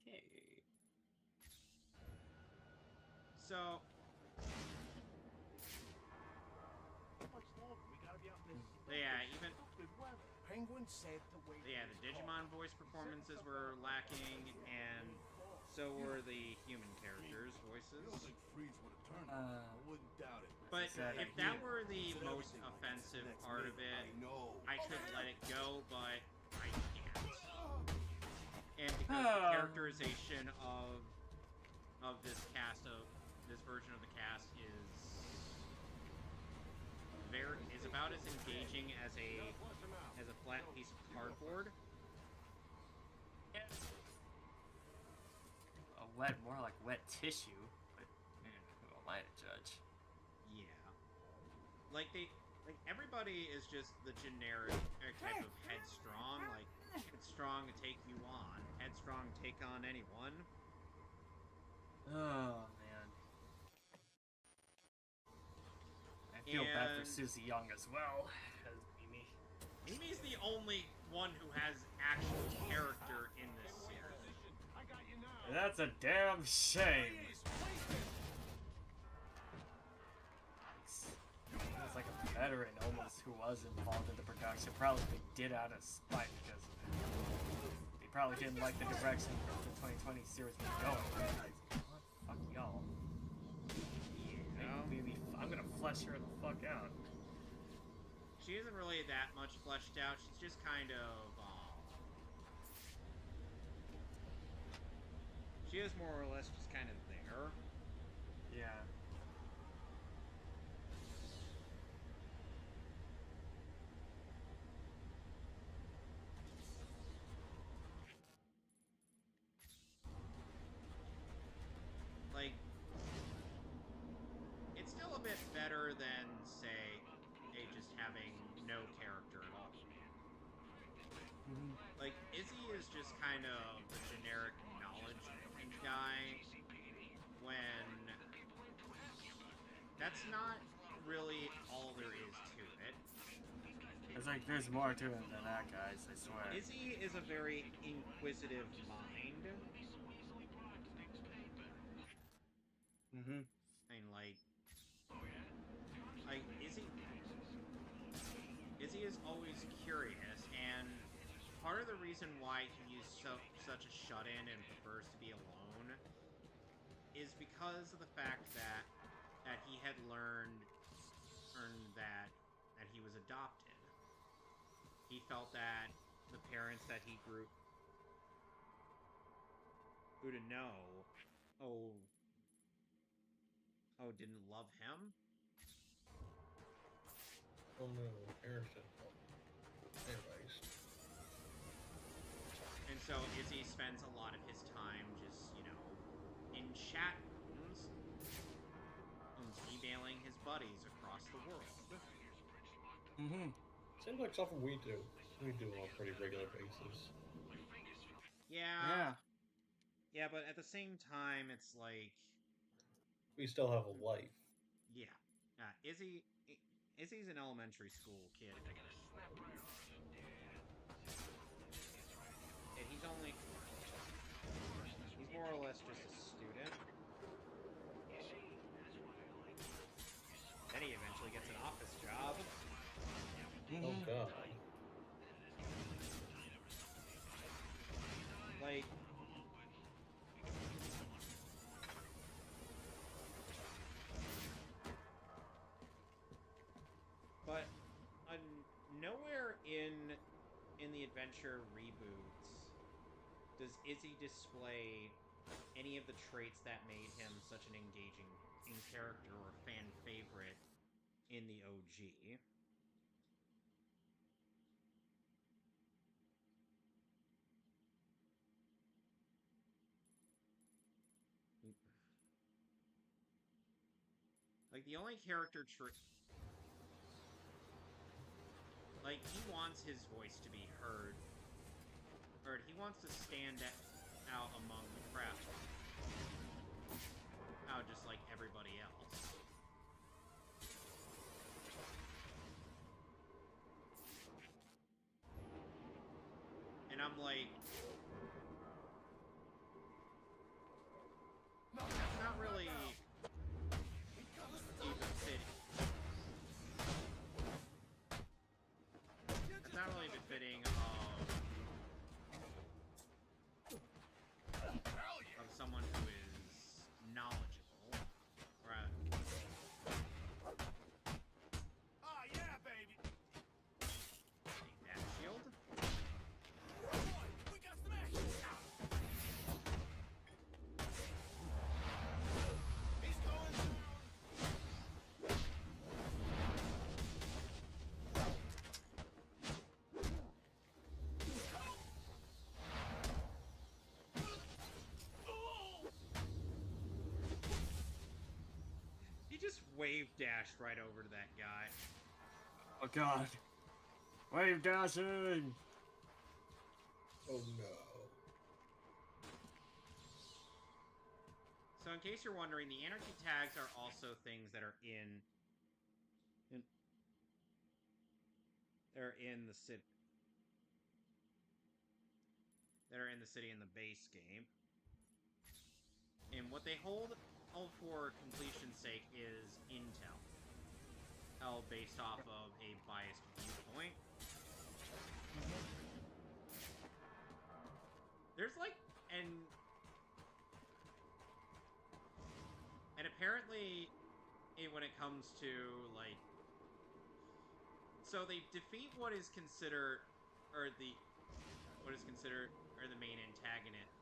Okay. So. Yeah, even. Penguin said the way. Yeah, the Digimon voice performances were lacking, and so were the human characters' voices. But if that were the most offensive part of it, I could let it go, but I can't. And because the characterization of this version of the cast is about as engaging as a flat piece of cardboard. More like wet tissue, but who am I to judge? Yeah. Like Like, everybody is just the generic type of headstrong. Like, headstrong to take you on. Headstrong take on anyone. Oh, man. I feel bad for Susie Young as well, as Mimi. Mimi's the only one who has actual character in this series. And that's a damn shame. It's like a veteran almost who was involved in the production. Probably did out of spite because they probably didn't like the direction the 2020 series was going. What? Fuck y'all. Maybe I'm gonna flesh her the fuck out. She isn't really that much fleshed out. She's just kind of, she is more or less just kind of there. Yeah. Like, it's still a bit better than, say, just having no character at all. Like, Izzy is just kind of the generic knowledge guy when that's not really all there is to it. It's like there's more to it than that, guys, I swear. Izzy is a very inquisitive mind. And like Izzy is always curious, and part of the reason why he's such a shut-in and prefers to be alone is because of the fact that he had learned that he was adopted. He felt that the parents that he grew to know, didn't love him. Oh no, parents didn't love him. Anyways. And so Izzy spends a lot of his time just, in chat rooms and emailing his buddies across the world. Seems like something we do. We do on a pretty regular basis. Yeah. Yeah, but at the same time, it's like we still have a life. Yeah. Izzy's an elementary school kid. And he's more or less just a student. Then he eventually gets an office job. Oh god. Like, but nowhere in the adventure reboots does Izzy display any of the traits that made him such an engaging character or fan favorite in the OG. Like, the only character like, he wants his voice to be heard. Or he wants to stand out among the crowd. Out just like everybody else. And I'm like, that's not really even fitting. It's not really befitting of someone who is knowledgeable. Right. Oh yeah, baby. Take that shield. We got some action. He's going down. He just wave dashed right over to that guy. Oh god. Wave dashing! Oh no. So, in case you're wondering, the anarchy tags are also things that are they're in the city. That are in the city in the base game. And what they hold for completion's sake is intel. Held based off of a biased viewpoint. There's like and apparently when it comes to like, so they defeat what is considered the main antagonist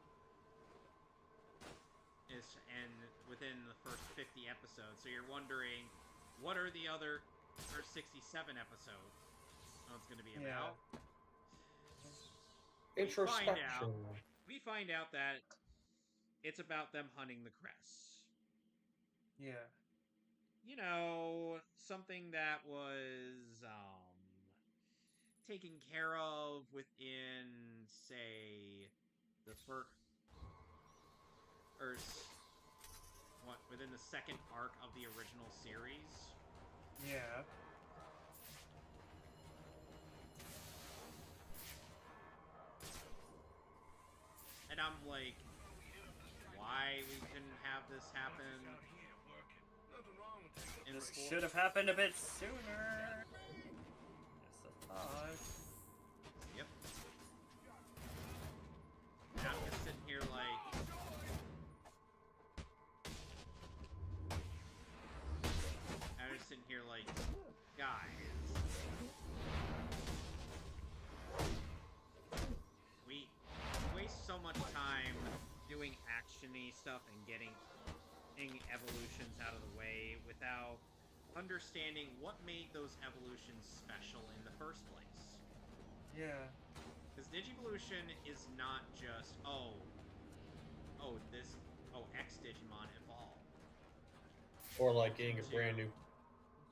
and within the first 50 episodes. So you're wondering, what are the other 67 episodes it's going to be about? Introspection. We find out that it's about them hunting the Crest. Yeah. You know, something that was taken care of within, say, the first, or within the second arc of the original series. Yeah. And I'm like, why we couldn't have this happen? This should have happened a bit sooner. Just a thought. Yep. And I'm just sitting here like, guys, we waste so much time doing action-y stuff and getting evolutions out of the way without understanding what made those evolutions special in the first place. Yeah. Because Digivolution is not just, X Digimon evolved. Or like getting a brand new,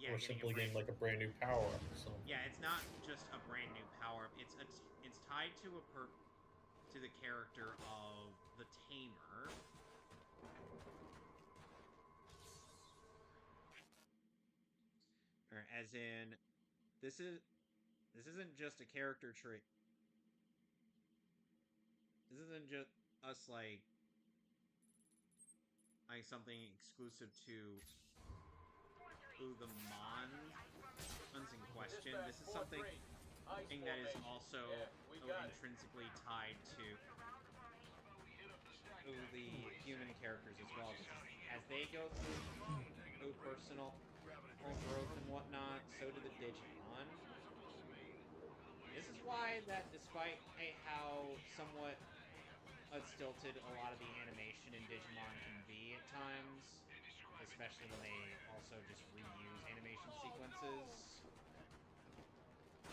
or simply getting like a brand new power up or something. Yeah, it's not just a brand new power up. It's tied to to the character of the Tamer. Or as in, this isn't just a character trait. This isn't just us like something exclusive to the Mons in question. This is something that is also intrinsically tied to the human characters as well. As they go through personal growth and whatnot, so do the Digimon. This is why that despite how somewhat stilted a lot of the animation in Digimon can be at times, especially when they also just reuse animation sequences,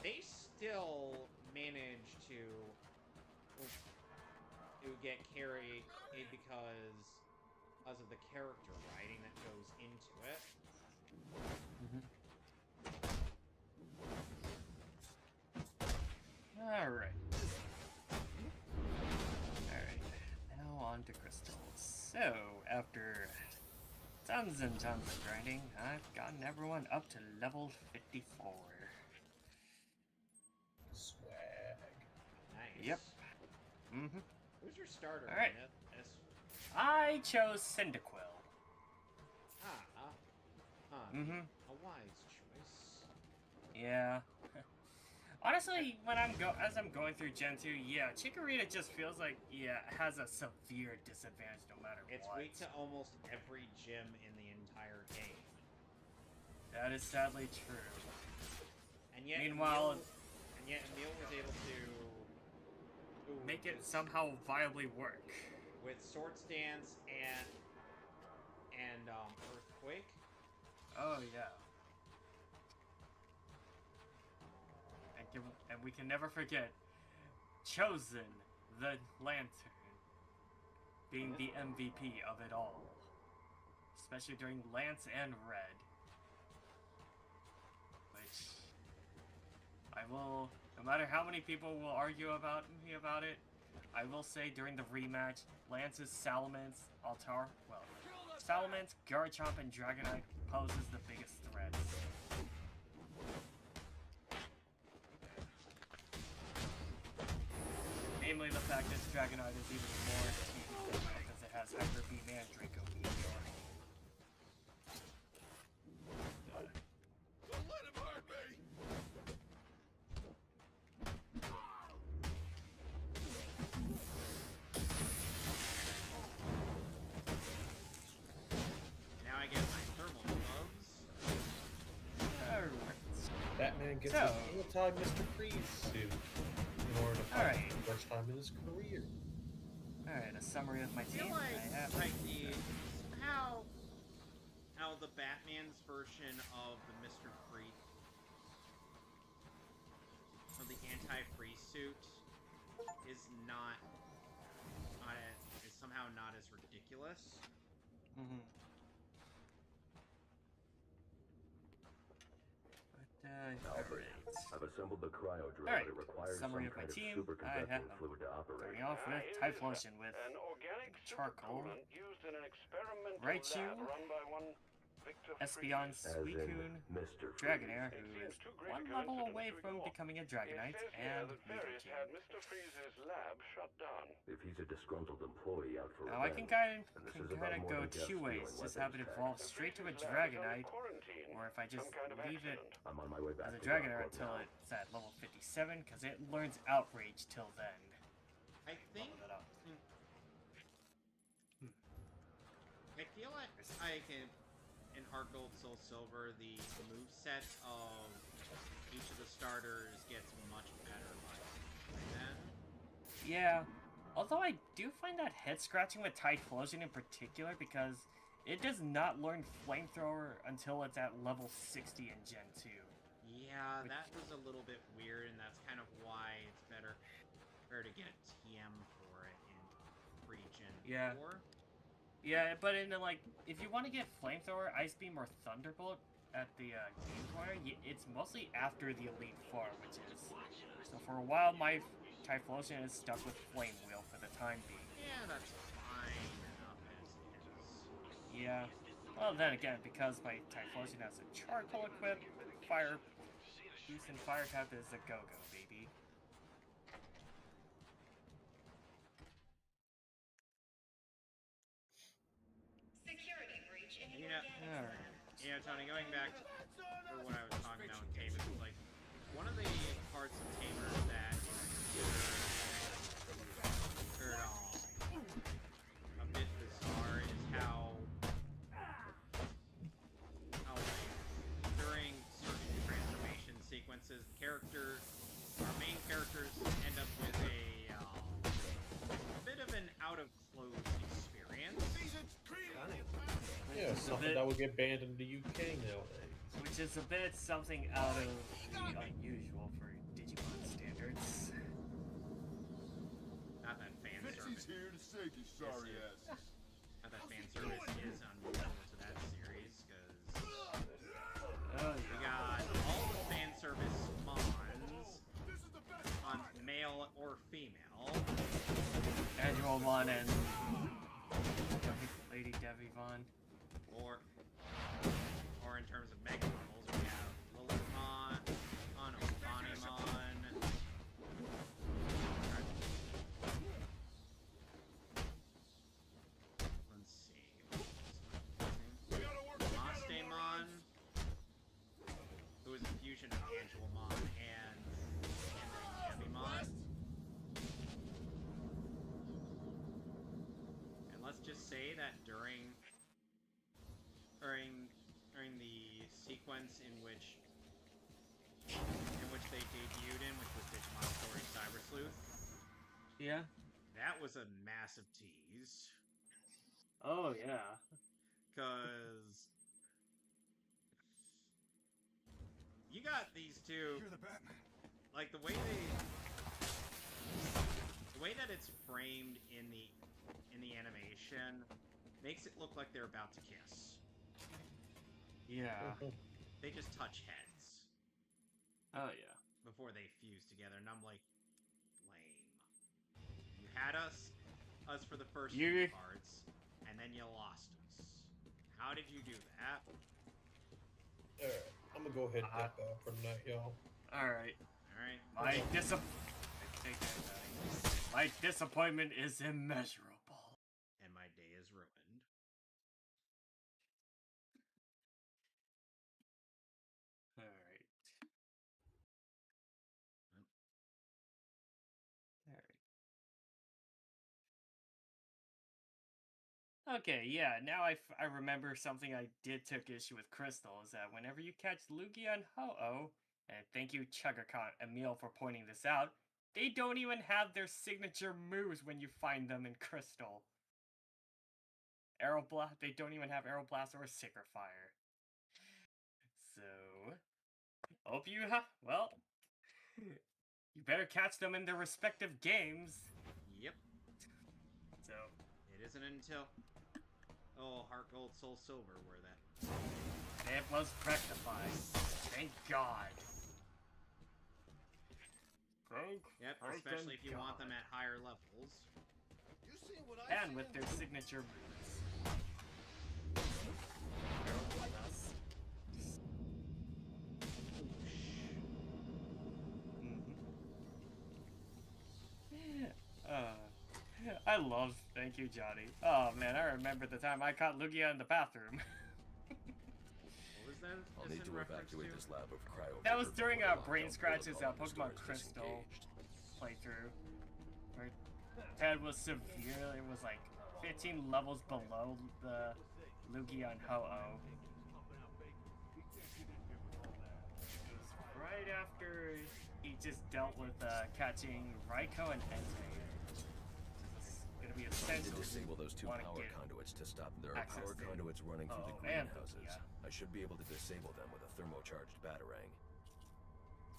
they still manage to get carried because of the character writing that goes into it. Alright. Now on to crystals. So, after tons and tons of grinding, I've gotten everyone up to level 54. Swag. Nice. Yep. Who's your starter? All right. I chose Cyndaquil. A wise choice. Yeah. Honestly, when as I'm going through Gen 2, yeah, Chikorita just feels like, has a severe disadvantage no matter what. It's weak to almost every gym in the entire game. That is sadly true. And yet, meanwhile, Emil was able to make it somehow viably work with Swords Dance and Earthquake. Oh yeah. And we can never forget Chosen, the Lantern, being the MVP of it all. Especially during Lance and Red. Which, I will, no matter how many people will argue about me about it, I will say during the rematch, Lance's Salamence, Salamence, Garchomp, and Dragonite poses the biggest threats. Namely the fact that Dragonite is even more teeth because it has Hyper Beam and Draco Meteor. Don't let him hurt me! Now I get my thermal gloves. Alright. Batman gets So- his anti Mr. Freeze suit in order to fight Alright. for the first time in his career. Alright, a summary of my I feel team. like, I have how the Batman's version of the Mr. Freeze, of the anti-freeze suit, is somehow not as ridiculous. Alright. I've assembled the cryo drill, Alright, but it requires summary some of my kind of team. I superconducting have fluid to operate. starting off with Typhlosion with an organic charcoal, supercoolant used in an experimental Raichu, lab run by one Victor Espeon, Freeze. Suicune, Mr. Dragonair, It who seems is too great one a level coincidence away to from ignore. becoming a It Dragonite, says here and that Various had Nidoking. Mr. Freeze's lab shut down. If he's a disgruntled employee out for Now I can revenge, kind and this is of about more go than just two ways. stealing Just have it weapons evolve tech. straight to a Freeze's lab is under Dragonite, quarantine. or if I just Some kind of leave it accident. I'm on my way back as a to Dragonair Rockport until now. it's at level 57, because it learns Outrage till then. I think... Level it up. I feel like in Heart Gold, Soul Silver, the moveset of each of the starters gets much better by then. Yeah, although I do find that head scratching with Typhlosion in particular, because it does not learn Flamethrower until it's at level 60 in Gen 2. Yeah, that was a little bit weird, and that's kind of why it's better to get a TM for it in pre-Gen 4. Yeah, but in the, like, if you want to get Flamethrower, Ice Beam, or Thunderbolt at the Game Corner, it's mostly after the Elite Four, which is... So for a while, my Typhlosion is stuck with Flame Wheel for the time being. Yeah, that's fine enough as is. Yeah. Well, then again, because my Typhlosion has a Charcoal equip, Fire Boost and Fire type is a go-go, baby. Security breach in You your know, organic Tony, going back to what I was talking about with Tamers, is like, one of the parts of Tamers that is a bit bizarre is how during certain transformation sequences, our main characters end up with a bit of an out-of-clothes experience. Yeah, something that would get banned in the UK nowadays. Which is a bit something out of the unusual for Digimon standards. Not that fan service. here to save you, sorry asses. Not that fan service is unusual to that series, because we got all the fan service mons on male or female. Angelmon and Lady Devivon. Or in terms of mega levels, we have Lilithmon, Obanimon. Let's see. Mastemon, who is a fusion of Angelmon and Devimon. And let's just say that during the sequence in which they debuted in, which was Digimon Story Cyber Sleuth. Yeah. That was a massive tease. Oh yeah. Cause you got these two. You're the Batman. Like the way that it's framed in the animation makes it look like they're about to kiss. Yeah. They just touch heads. Oh yeah. before they fused together, and I'm like, lame. You had us for the first few parts, and then you lost us. How did you do that? Alright, I'm gonna go ahead and get back for tonight, y'all. Alright. Alright. My disappointment is immeasurable. And my day is ruined. Alright. Okay, yeah, now I remember something I did took issue with Crystal, is that whenever you catch Lugia and Ho-Oh, and thank you Chugacon Emil for pointing this out, they don't even have their signature moves when you find them in Crystal. Aeroblast, they don't even have Aeroblast or Sacred Fire. So, hope you well, you better catch them in their respective games. Yep. So, it isn't until Heart Gold, Soul Silver where that... It was rectified. Thank God. Yep, especially if you want them at higher levels. You see what I and with their signature moves. I love, thank you, Johnny. Oh man, I remember the time I caught Lugia in the bathroom. What was that? I'll need to evacuate this lab of cryo. That was during Brain Scratch's Pokemon Crystal playthrough, where Ted was severely, it was like 15 levels below the Lugia and Ho-Oh. It was right after he just dealt with catching Raikou and Entei. Gonna be essential. To disable those two power conduits to stop. There are power conduits running through the greenhouses. I should be able to disable them with a thermocharged batarang.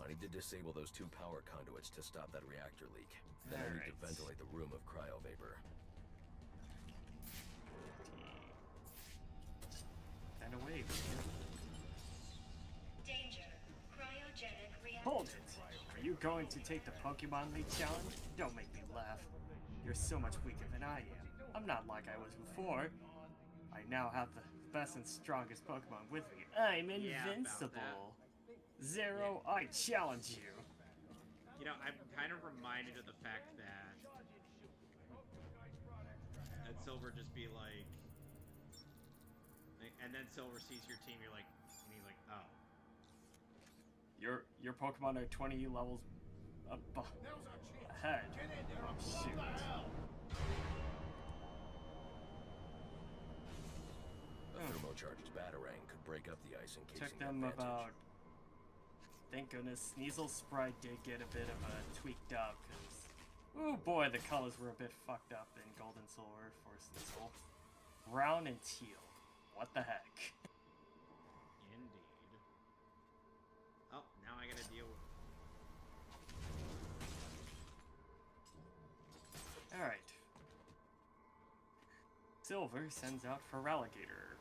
I need to disable those two power conduits to stop that reactor leak. Then I need to ventilate the room of cryo vapor. And away. Danger. Cryogenic reactor. Hold it! Are you going to take the Pokemon League challenge? Don't make me laugh. You're so much weaker than I am. I'm not like I was before. I now have the best and strongest Pokemon with me. I'm invincible. Zero, I challenge you. You know, I'm kind of reminded of the fact that Silver just be like, and then Silver sees your team, you're like, and he's like, oh. Your Pokemon are 20 levels ahead. Oh, shoot. A thermocharged batarang could break up the ice encasing. Took them about... Thank goodness Sneasel's sprite did get a bit of a tweaked up, because... Oh boy, the colors were a bit fucked up in Gold and Silver for Sneasel. Brown and teal. What the heck? Indeed. Oh, now I gotta deal with... Alright. Silver sends out for Alligator.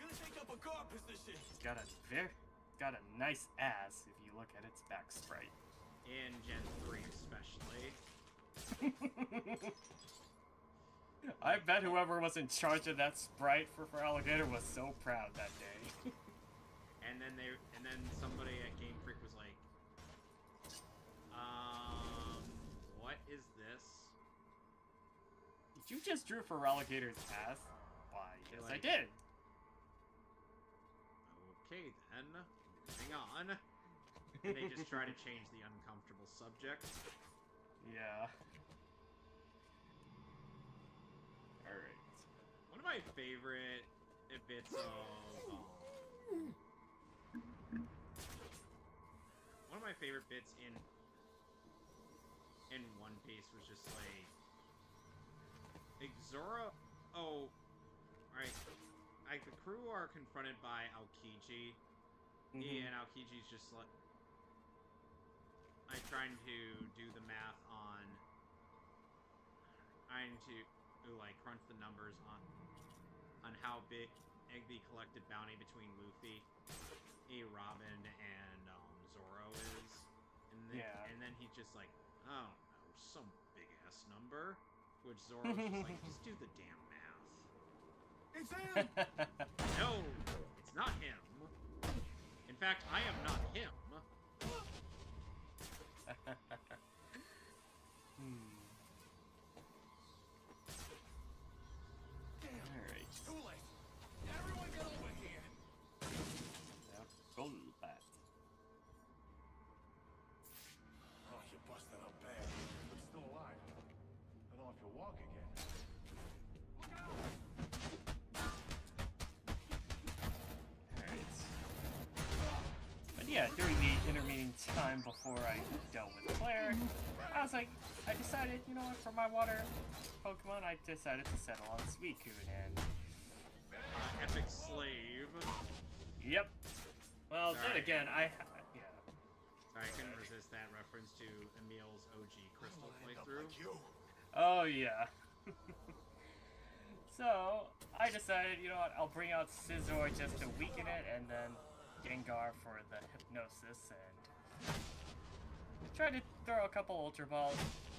Gonna take up a guard position. It's got a nice ass if you look at its back sprite. In Gen 3 especially. I bet whoever was in charge of that sprite for Alligator was so proud that day. and then somebody at Game Freak was like, what is this? Did you just drew for Alligator's ass? Why, yes I did. Okay then, moving on. And they just try to change the uncomfortable subject. Yeah. Alright. One of my favorite bits of... one of my favorite bits in One Piece was just like... Zoro... Oh... Right. Like, the crew are confronted by Aokiji. And Aokiji's just like... I'm trying to do the math on... Trying to... like, crunch the numbers on how big the collected bounty between Luffy a Robin and Zorro is, and then he's just like, I don't know, some big ass number, which Zorro's just like, just do the damn math. It's him! No, it's not him. In fact, I am not him. Alright. Too late. Everyone get over here. Go bat. Oh, you busted up bad. But still alive. I don't know if you'll walk again. Alright. But yeah, during the intervening time before I dealt with Claire, I was like, I decided, you know what, for my water Pokemon, I decided to settle on Suicune, and... Epic slave. Yep. Well, then again, yeah. Sorry, I couldn't resist that reference to Emil's OG Crystal playthrough. Oh, yeah. So, I decided, you know what, I'll bring out Scizor just to weaken it, and then Gengar for the hypnosis, and tried to throw a couple Ultra Balls.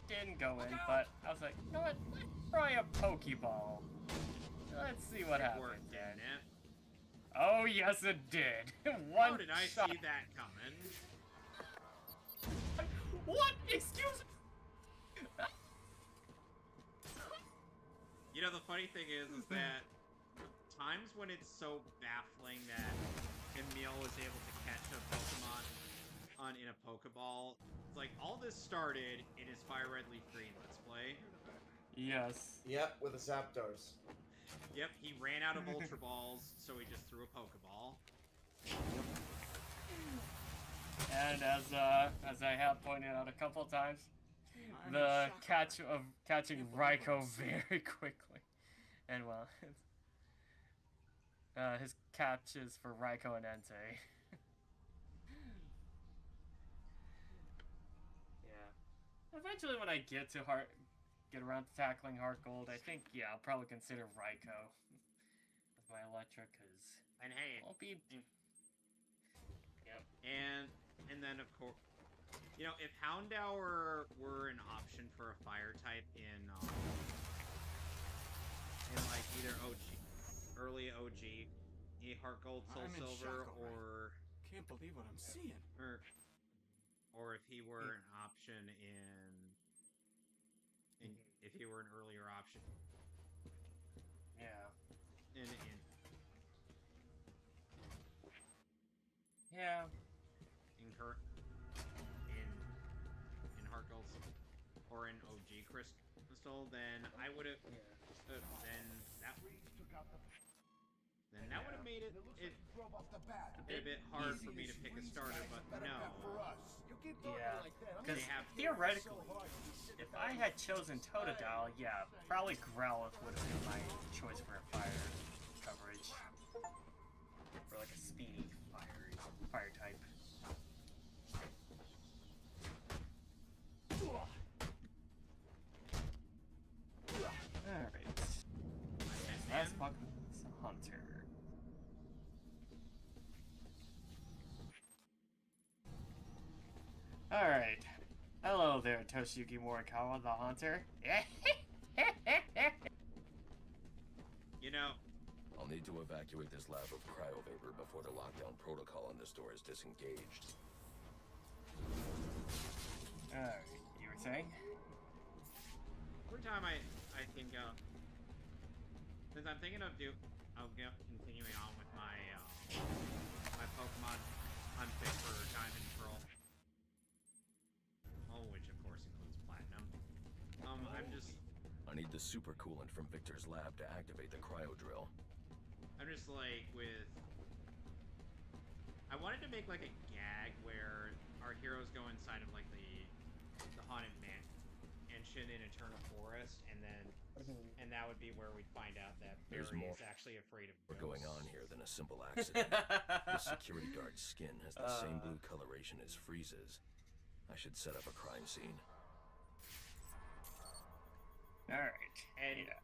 Didn't go in, but I was like, you know what, let's try a Pokeball. Let's see what happens. Didn't it? Oh, yes, it did. How did I see that coming? What? Excuse me? You know, the funny thing is that times when it's so baffling that Emil was able to catch a Pokemon in a Pokeball, it's like, all this started in his Fire Red Leaf Green Let's Play. Yes. Yep, with the Zapdos. Yep, he ran out of Ultra Balls, so he just threw a Pokeball. And as I have pointed out a couple times, the catch of catching Raikou very quickly, and well, his catches for Raikou and Entei. Yeah. Eventually, when I get around to tackling Heart Gold, I think I'll probably consider Raikou with my Electra, cause and hey, I'll be. Yep. And then of course, you know, if Houndour were an option for a fire type in like either early OG, Heart Gold, Soul Silver, or can't believe what I'm seeing. Or if he were an option if he were an earlier option. Yeah. In Heart Gold or in OG Crystal, then I would have then that would have made it a bit hard for me to pick a starter, but no. Yeah, because theoretically, if I had chosen Totodile, yeah, probably Growlithe would have been my choice for a fire coverage. For like a speedy fire type. Alright. Last Pokemon's Hunter. Alright. Hello there, Toshiyuki Morikawa, the Hunter. You know, I'll need to evacuate this lab of cryovapor before the lockdown protocol on this door is disengaged. Alright, you were saying? Every time I think since I'm thinking of continuing on with my my Pokemon hunt for Diamond and Pearl, which of course includes Platinum. I need the super coolant from Victor's lab to activate the cryo drill. I'm just like I wanted to make like a gag where our heroes go inside of like the haunted mansion in Eternal Forest, and that would be where we'd find out that Barry is actually afraid of ghosts. We're going on here than a simple accident. The security guard's skin has the same blue coloration as Freeze's. I should set up a crime scene. Alright.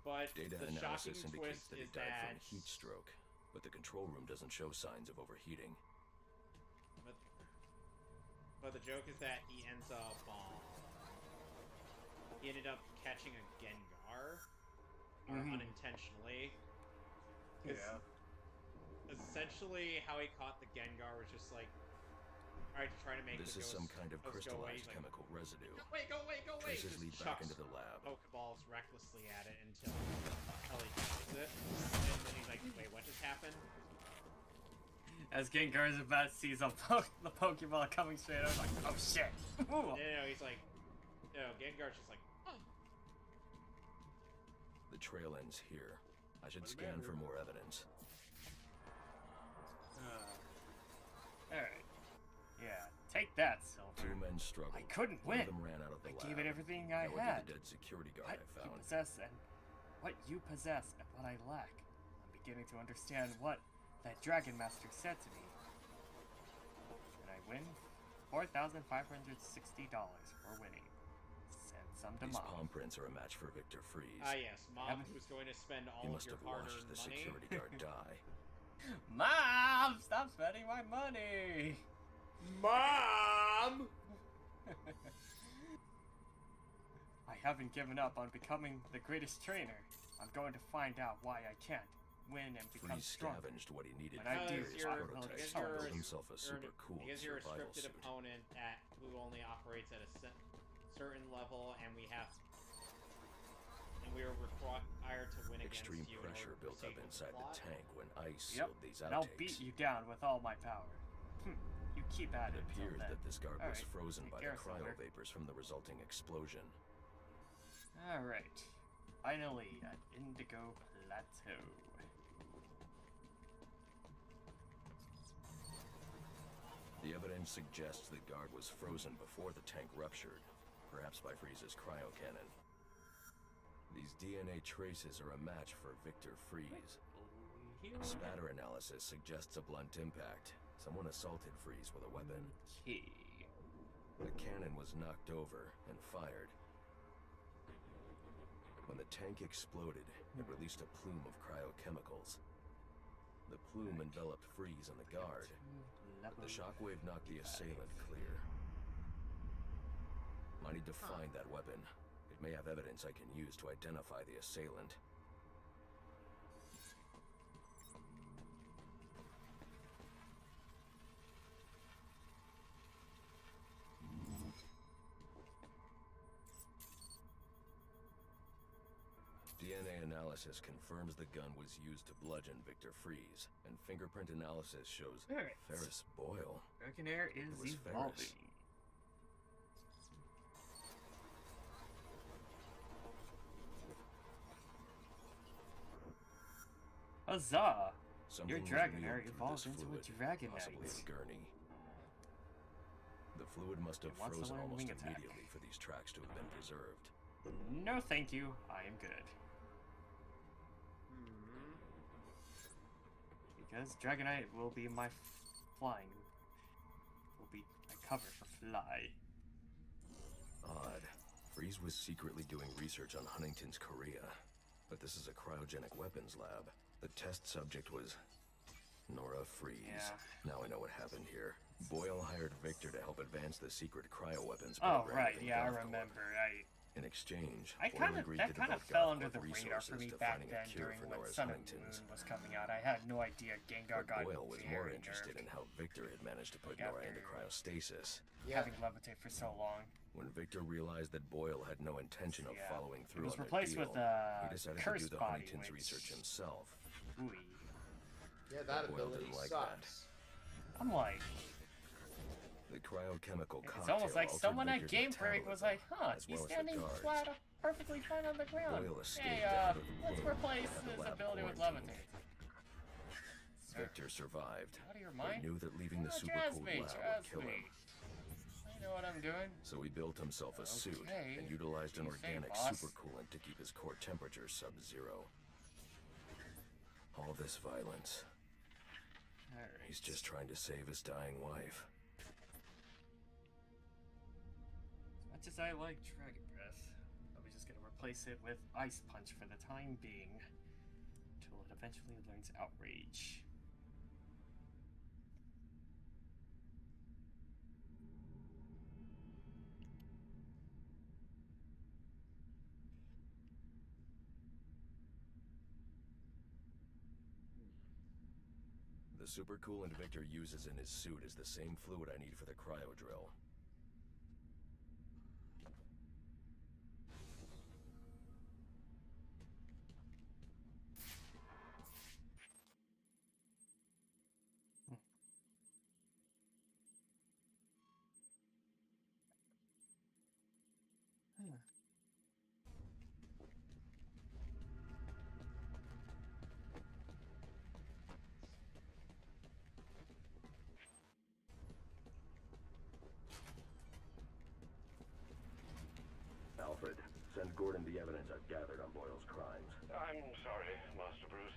But data the shocking analysis indicates twist that he is died that from heat stroke, but the control room doesn't show signs of overheating. But the joke is that he ends up, he ended up catching a Gengar, unintentionally. Yeah. Essentially, how he caught the Gengar was just like, alright, to try to make This the is ghost, some kind of ghost go away. crystallized He's like, chemical residue. Go away, go away, go away! Traces Just lead back chucks into the lab. Pokeballs recklessly at it until he catches it. And then he's like, wait, what just happened? As Gengar is about to seize the Pokeball coming straight up, like, oh shit! He's like, Gengar's just like, oh. The trail ends here. I should scan for more evidence. Alright. Yeah, take that, Silver. Two men struggled. I couldn't One win. of them ran out of the I lab. gave it everything I Now had. The dead security guard What I found. what you possess and what I lack. I'm beginning to understand what that Dragon Master said to me. And I win $4,560 for winning. Send some to These Mom. palm prints are a match for Victor Freeze. Ah yes, Mom who's going to spend all of your hard-earned the money. security guard die. Mom, stop spending my money! Mom! I haven't given up on becoming the greatest trainer. I'm going to find out why I can't win and become Freeze stronger. scavenged what he needed When I do, for his I will prototype. excel. Build himself a super cool Because you're a survival scripted suit. opponent who only operates at a certain level, and we are required to win Extreme against you. pressure built up inside the tank when ice Yep, sealed these and I'll outtakes. beat you down with all my power. You keep at It it until appears then. that this guard was Alright, frozen take by care, the cryo Silver. vapors from the resulting explosion. Alright. Finally, at Indigo Plateau. The evidence suggests the guard was frozen before the tank ruptured, perhaps by Freeze's cryo cannon. These DNA traces are a match for Victor Freeze. Spatter analysis suggests a blunt impact. Someone assaulted Freeze with a weapon. Okay. The cannon was knocked over and fired. When the tank exploded, it released a plume of cryochemicals. The plume enveloped Freeze and the guard, but the shockwave knocked the assailant clear. I need to find that weapon. It may have evidence I can use to identify the assailant. DNA analysis confirms the gun was used to bludgeon Victor Freeze, and fingerprint analysis shows Ferris Boyle. Dragonair is It was evolving. Ferris. Huzzah! Something Your was Dragonair removed through evolved this into fluid, a Dragonite. possibly a gurney. The fluid must have It wants to frozen learn almost wing attack. immediately for these tracks to have been preserved. No thank you, I am good. Because Dragonite will be my flying. Will be my cover for fly. Odd. Freeze was secretly doing research on Huntington's Korea. But this is a cryogenic weapons lab. The test subject was Nora Freeze. Yeah. Now I know what happened here. Boyle hired Victor to help advance the secret cryoweapons Oh program right, within yeah, I Gulf Corp. remember. In exchange, I Boyle kind of agreed that to kind of devote fell Gulf under the Corp radar for resources me to back finding then a cure during for when Nora's Sun and Huntington's. Moon was coming out. I had no idea Gengar But got Boyle was very more nerfed. interested in how Victor had managed to put Like Nora into after cryostasis. having Levitate for so long. When Victor realized that Boyle had no intention of following It through was on replaced their with deal, he decided to do Cursed the Body, Huntington's which... research himself. Ooh. Yeah, that Boyle ability didn't like sucks. I'm like... The cryochemical It's cocktail almost like altered someone at Victor's Game Break was like, huh, as he's well as the standing guards. flat, perfectly fine on the ground. Boyle escaped Hey, out of the let's plume replace and had the his lab ability with quarantined. Levitate. Victor survived, Out of your but mind? knew that leaving the Oh, super trust cool me, lab would trust kill me. him. I know what I'm doing. So he built himself a suit Okay. and utilized an You say, organic boss. supercoolant to keep his core temperature sub-zero. All this violence. Alright. He's just trying to save his dying wife. As much as I like Dragon Breath, I'm just gonna replace it with Ice Punch for the time being. Until it eventually learns Outrage. The supercoolant Victor uses in his suit is the same fluid I need for the cryo drill. Alfred, send Gordon the evidence I've gathered on Boyle's crimes. I'm sorry, Master Bruce.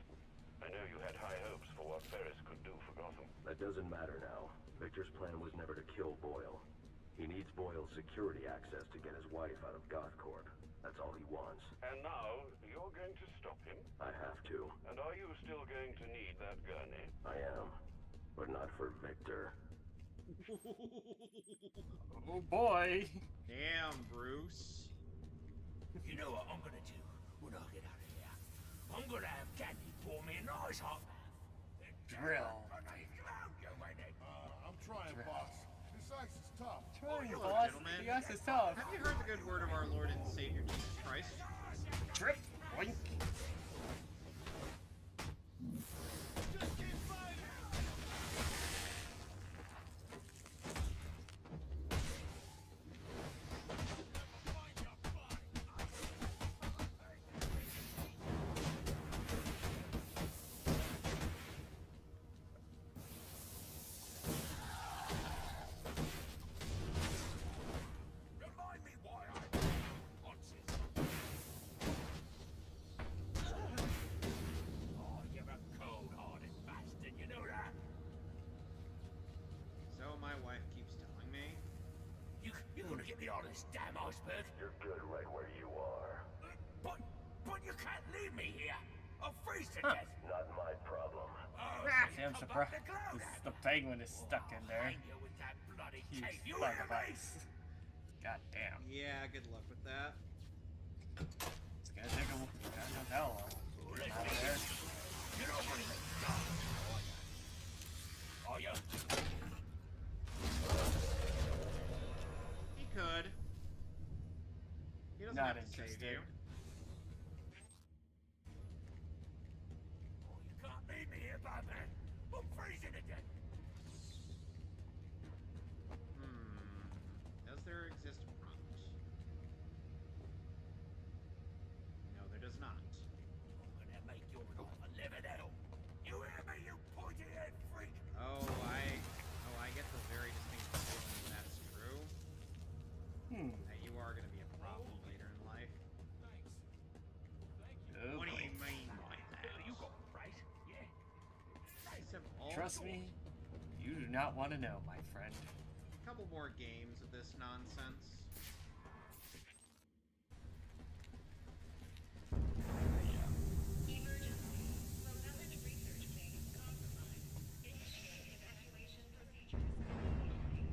I know you had high hopes for what Ferris could do for Gotham. That doesn't matter now. Victor's plan was never to kill Boyle. He needs Boyle's security access to get his wife out of GothCorp. That's all he wants. And now, you're going to stop him? I have to. And are you still going to need that gurney? I am. But not for Victor. Oh boy! Damn, Bruce. You know what I'm gonna do when I get out of here? I'm gonna have Candy pour me a nice hot bath. Drill. I'm trying, boss. This ice is tough. Trying, Hello, boss. gentlemen. The ice is tough. Have you heard the good word of our Lord and Savior Jesus Christ? Drip. Boink. Remind me why I punches. Oh, you're a cold-hearted bastard, you know that? So my wife keeps telling me. You're gonna get me on this damn iceberg? You're good right where you are. But you can't leave me here. I'll freeze to death. Not my problem. Oh, See, I'm surprised. The penguin is stuck in there. Hang you with that bloody He's cape, you stuck hear of me? ice. God damn. Yeah, good luck with that. It's gonna take a hell long. Get out of there. You're not gonna make me die, are you? He could. He doesn't Not have to save interested. you. Oh, you can't leave me here, Batman. I'm freezing to death. Does there exist a route? No, there does not. I'm gonna make your life a living hell. You hear me, you pointy-head freak? Oh, I get the very distinct feeling that's true. That you are going to be a problem later in life. Oh, What do boy. you mean by that? You got a price, yeah? Simple. Trust me, you do not want to know, my friend. A couple more games of this nonsense. Emergency. Propellant research base compromised. Initiate evacuation procedures immediately.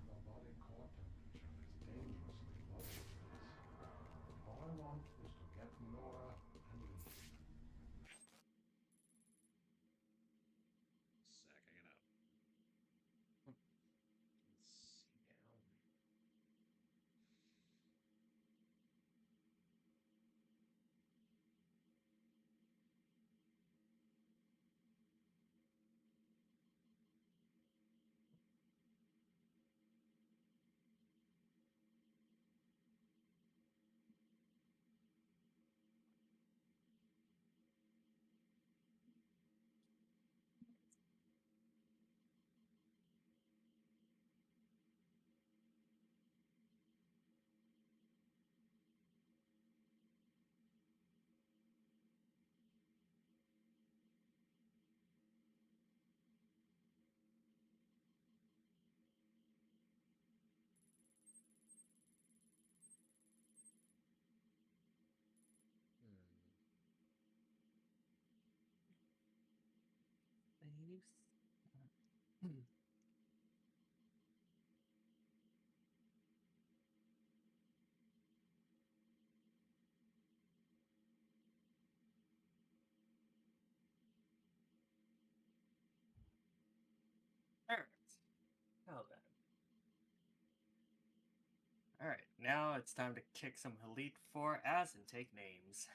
The body core temperature is dangerously low. All I want is to get Nora and leave. Sacking it up. Let's see down. Alright, now it's time to kick some Elite Four ass and take names.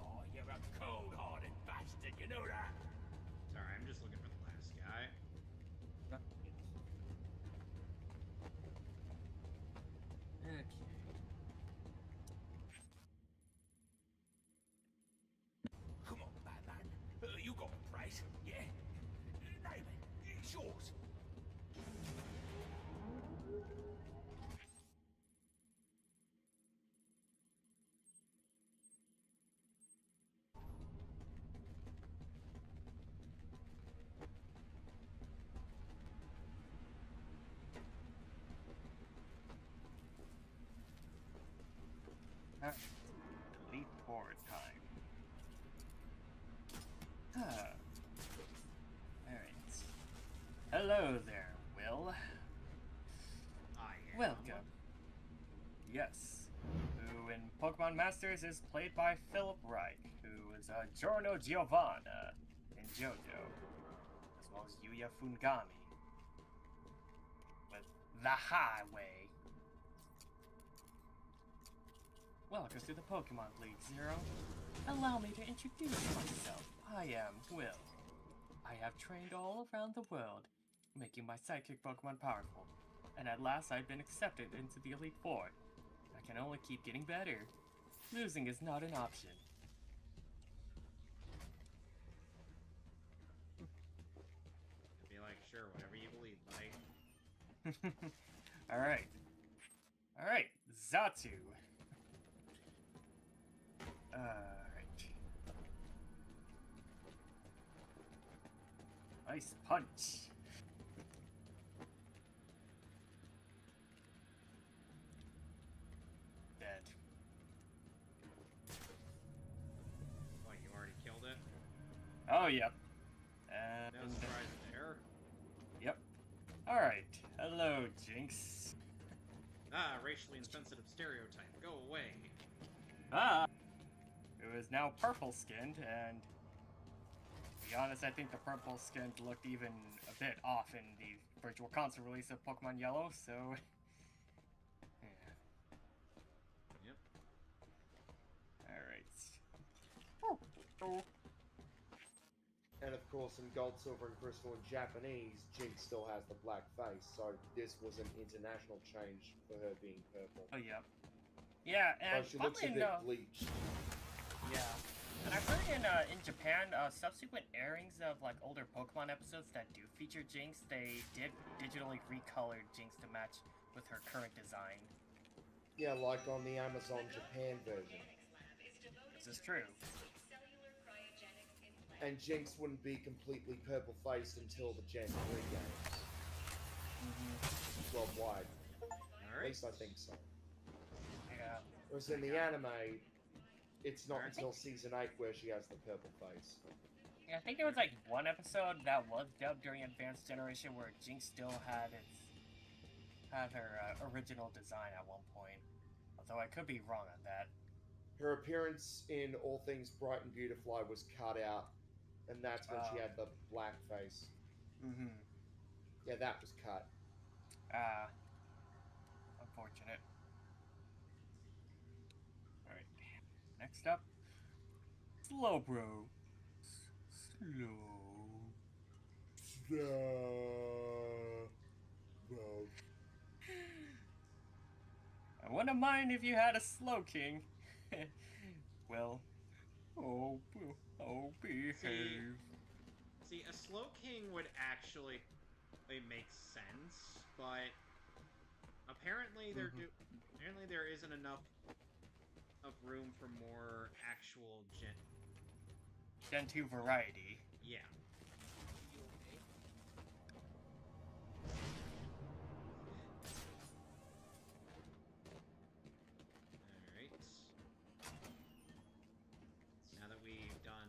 Oh, you're a cold-hearted bastard, you know that? Sorry, I'm just looking for the last guy. Okay. Come on, Batman. You got a price, yeah? Name it. It's yours. Elite Four time. Ah. Alright. Hello there, Will. I am. Welcome. Yes. Who in Pokemon Masters is played by Philip Reich, who is Giorno Giovanna in JoJo, as well as Yuya Fungami with The Highway. Welcome to the Pokemon League, Zero. Allow me to introduce myself. I am Will. I have trained all around the world, making my psychic Pokemon powerful, and at last I've been accepted into the Elite Four. I can only keep getting better. Losing is not an option. I'd be like, sure, whatever you believe, buddy. Alright. Alright, Zatu. Alright. Nice punch. Dead. What, you already killed it? Oh, yep. And No surprise there. Yep. Alright. Hello, Jinx. Ah, racially insensitive stereotype. Go away. Ah! It was now purple-skinned, and to be honest, I think the purple-skinned looked even a bit off in the Virtual Console release of Pokemon Yellow, so... yeah. Yep. Alright. Oh. And of course, in Gold, Silver, and Crystal in Japanese, Jinx still has the black face, so this was an international change for her being purple. Oh, yeah. Yeah, and she looks a bit bleached. Yeah. And I've heard in Japan, subsequent airings of like older Pokemon episodes that do feature Jinx, they did digitally recolor Jinx to match with her current design. Yeah, like on the Amazon Japan version. This is true. And Jinx wouldn't be completely purple-faced until the Gen 3 games. Worldwide. At least I think so. Yeah. Whereas in the anime, it's not until Season 8 where she has the purple face. Yeah, I think there was like one episode that was dubbed during Advanced Generation where Jinx still had her original design at one point. Although I could be wrong on that. Her appearance in All Things Bright and Beautifly was cut out, and that's when she had the black face. Yeah, that was cut. Unfortunate. Alright. Next up, Slowbro. I wouldn't mind if you had a Slow King. Well, behave. See, a Slow King would actually make sense, but apparently there isn't enough of room room for more actual Gen 2 variety. Yeah. Alright. Now that we've done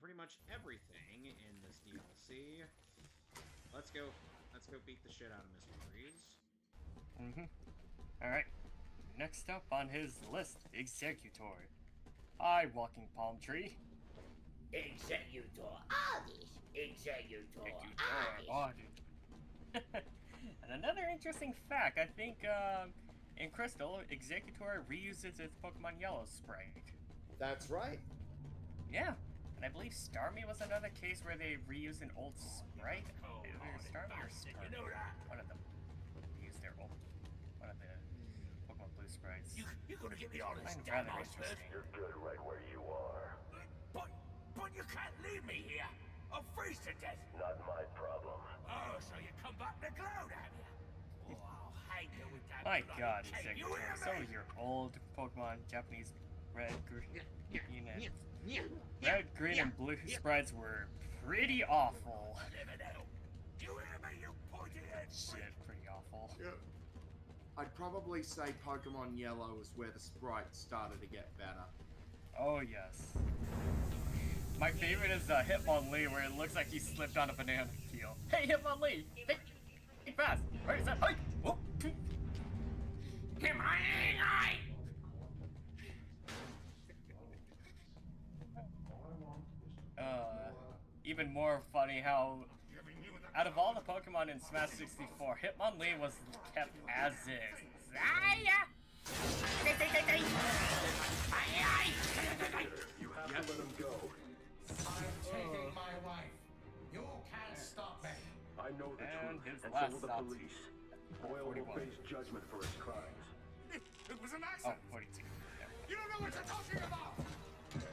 pretty much everything in this DLC, let's go beat the shit out of Mr. Freeze. Alright. Next up on his list, Executor. Hi, Walking Palm Tree. Executor Addis. Executor Addis. And another interesting fact, I think in Crystal, Executor reuses its Pokemon Yellow sprite. That's right. Yeah, and I believe Starmie was another case where they reused an old sprite. Either Starmie or Starmie. One of them used their old, one of the Pokemon Blue sprites. You're gonna get me all this Rather damn interesting. You're good right where you are. But you can't leave me here. I'll freeze to death. Not my problem. Oh, so you come back to Cloud, have you? Oh, I'll hate you with that. My bloody god, tape. Executor. You hear Some me? of your old Pokemon, Japanese red, green, red, green, and blue sprites were pretty awful. You hear me, you pointy head? Shit, pretty awful. I'd probably say Pokemon Yellow is where the sprites started to get better. Oh yes. My favorite is Hitmonlee, where it looks like he slipped on a banana peel. Hey Hitmonlee! Think fast! Where is that? Hey! Oh. Even more funny how, out of all the Pokemon in Smash 64, Hitmonlee was kept as is. You have to let him go. I'm taking my wife. You can't stop me. I know the And truth, his and last so will the stop. police. Boyle will 41. face judgment for his crimes. It was an Oh, accident. 42. Yeah. You don't know what you're talking about.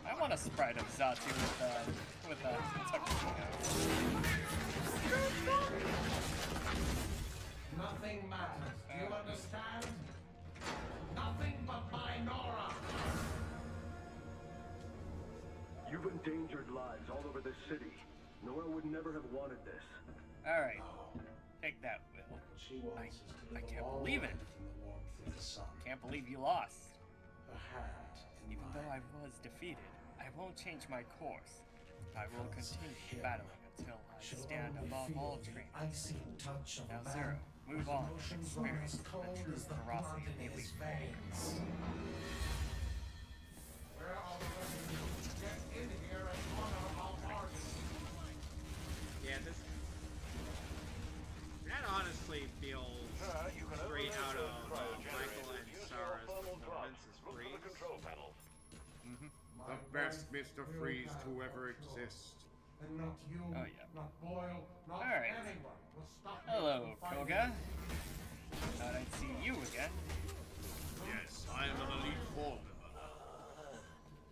I want a sprite of Zatu with tuxedo. Nothing matters. Do you understand? Nothing but my Nora. You've endangered lives all over this city. Nora would never have wanted this. Alright. Take that, Will. She wants us to I live can't all believe it. life in the warmth of the sun. Can't believe you lost. A hat in Even my though I was defeated, I won't change my course. I will continue battling until I stand above all dreams. icy touch of Now, man, Zero, move whose on and emotions run experience as the cold true as the blood ferocity in of his elite veins. Where are the refugees? Get in here and honor our party. Yeah, that honestly feels straight out of Michael and Sarah's performance as Freeze. The best Mr. Freeze to ever exist. And not you, Oh, yeah. not Boyle, not Alright. anyone will stop me Hello, from fighting. Koga. Thought I'd see you again. Yes, I am an elite four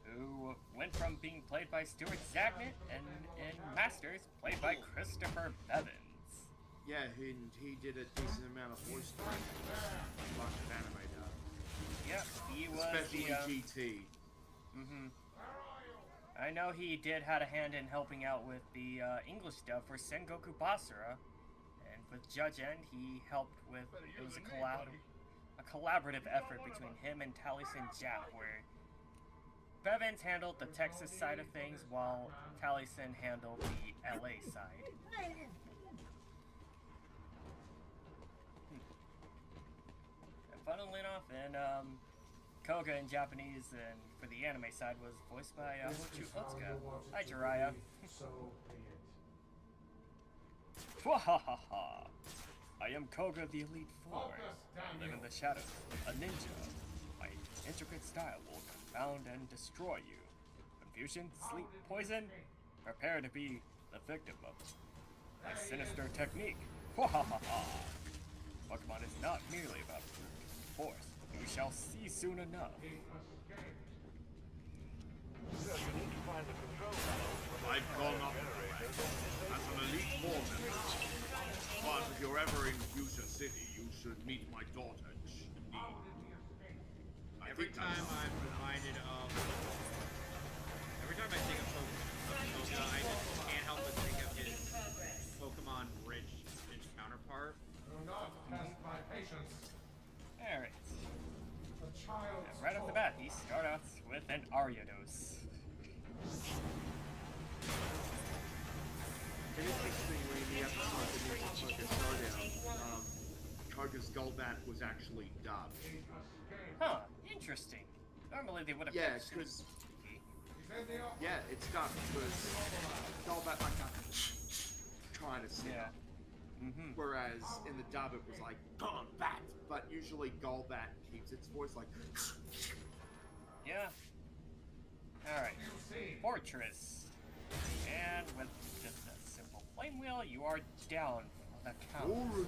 Who went from being played by Stuart Zagnit and in Masters, played by Christopher Bevins. Yeah, he did a decent amount of voice doing. A bunch of anime does. Yep, he was Especially the, GT. I know he did had a hand in helping out with the English dub for Sengoku Basara, and with Judge End, he helped with, it was a collaborative effort between him and Taliesin Jap, where Bevins handled the Texas side of things, while Taliesin handled the LA side. And funnily enough, and Koga in Japanese and for the anime side was voiced by Hochu Otsuka. Hi, Jiraiya. So be it. Wahahaha! I am Koga the Elite Four. I live in the shadows, a ninja. My intricate style will confound and destroy you. Confusion, sleep, poison? Prepare to be the victim of my sinister technique. Wahahaha! Pokemon is not merely about force. We shall see soon enough. I've gone up as an elite four member. But if you're ever in Fuchsia City, you should meet my daughter, Shani. Every time I'm right off the bat, he starts out with an Ariados. And interestingly, in the episode that we took a showdown, Koga's Golbat was actually dubbed. Huh, interesting. Normally they would have Yeah, kept because... Yeah, it's dubbed because Golbat like that kind of sound. Yeah. Whereas in the dub it was like Golbat, but usually Golbat keeps its voice like. Yeah. Alright. Fortress. And with just a simple flame wheel, you are down for the count.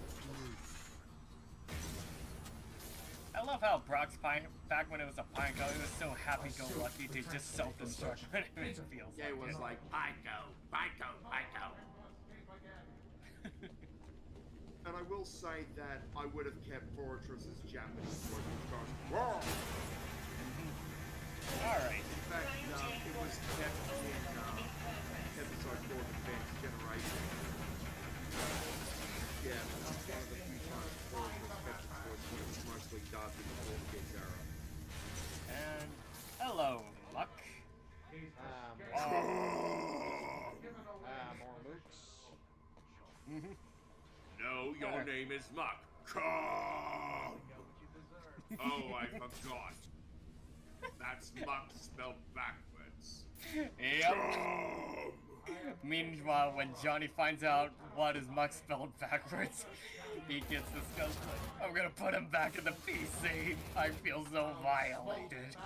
I love how Brock's back when it was a Pineco, he was so happy-go-lucky to just self-destruct when it feels yeah, it was like, Pineco. And I will say that I would have kept Fortress's Japanese voice, which goes, whoa! Alright. In fact, it was kept in episode 4 of Advanced Generation. Yeah, that's one of the few times Fortress kept its voice when it was mostly dubbed in the 4Kids era. And hello, Muck. More mooks. No, your name is Muck. Come! Oh, I forgot. That's Muck spelled backwards. Yep. Meanwhile, when Johnny finds out what is Muck spelled backwards, he gets disgusted. I'm gonna put him back in the PC. I feel so violated.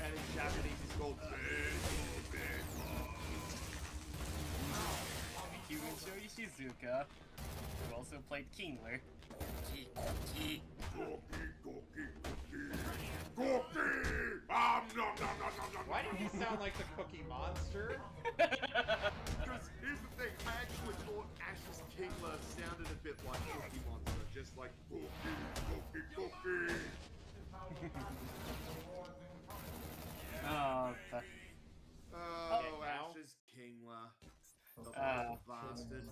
And in Japanese it's called Kyuicho Ishizuka, who also played Kingler. Why did he sound like the Cookie Monster? Because here's the thing, I actually thought Ash's Kingler sounded a bit like Cookie Monster, just like Cookie. Oh, Ash's Kingler. The little bastard.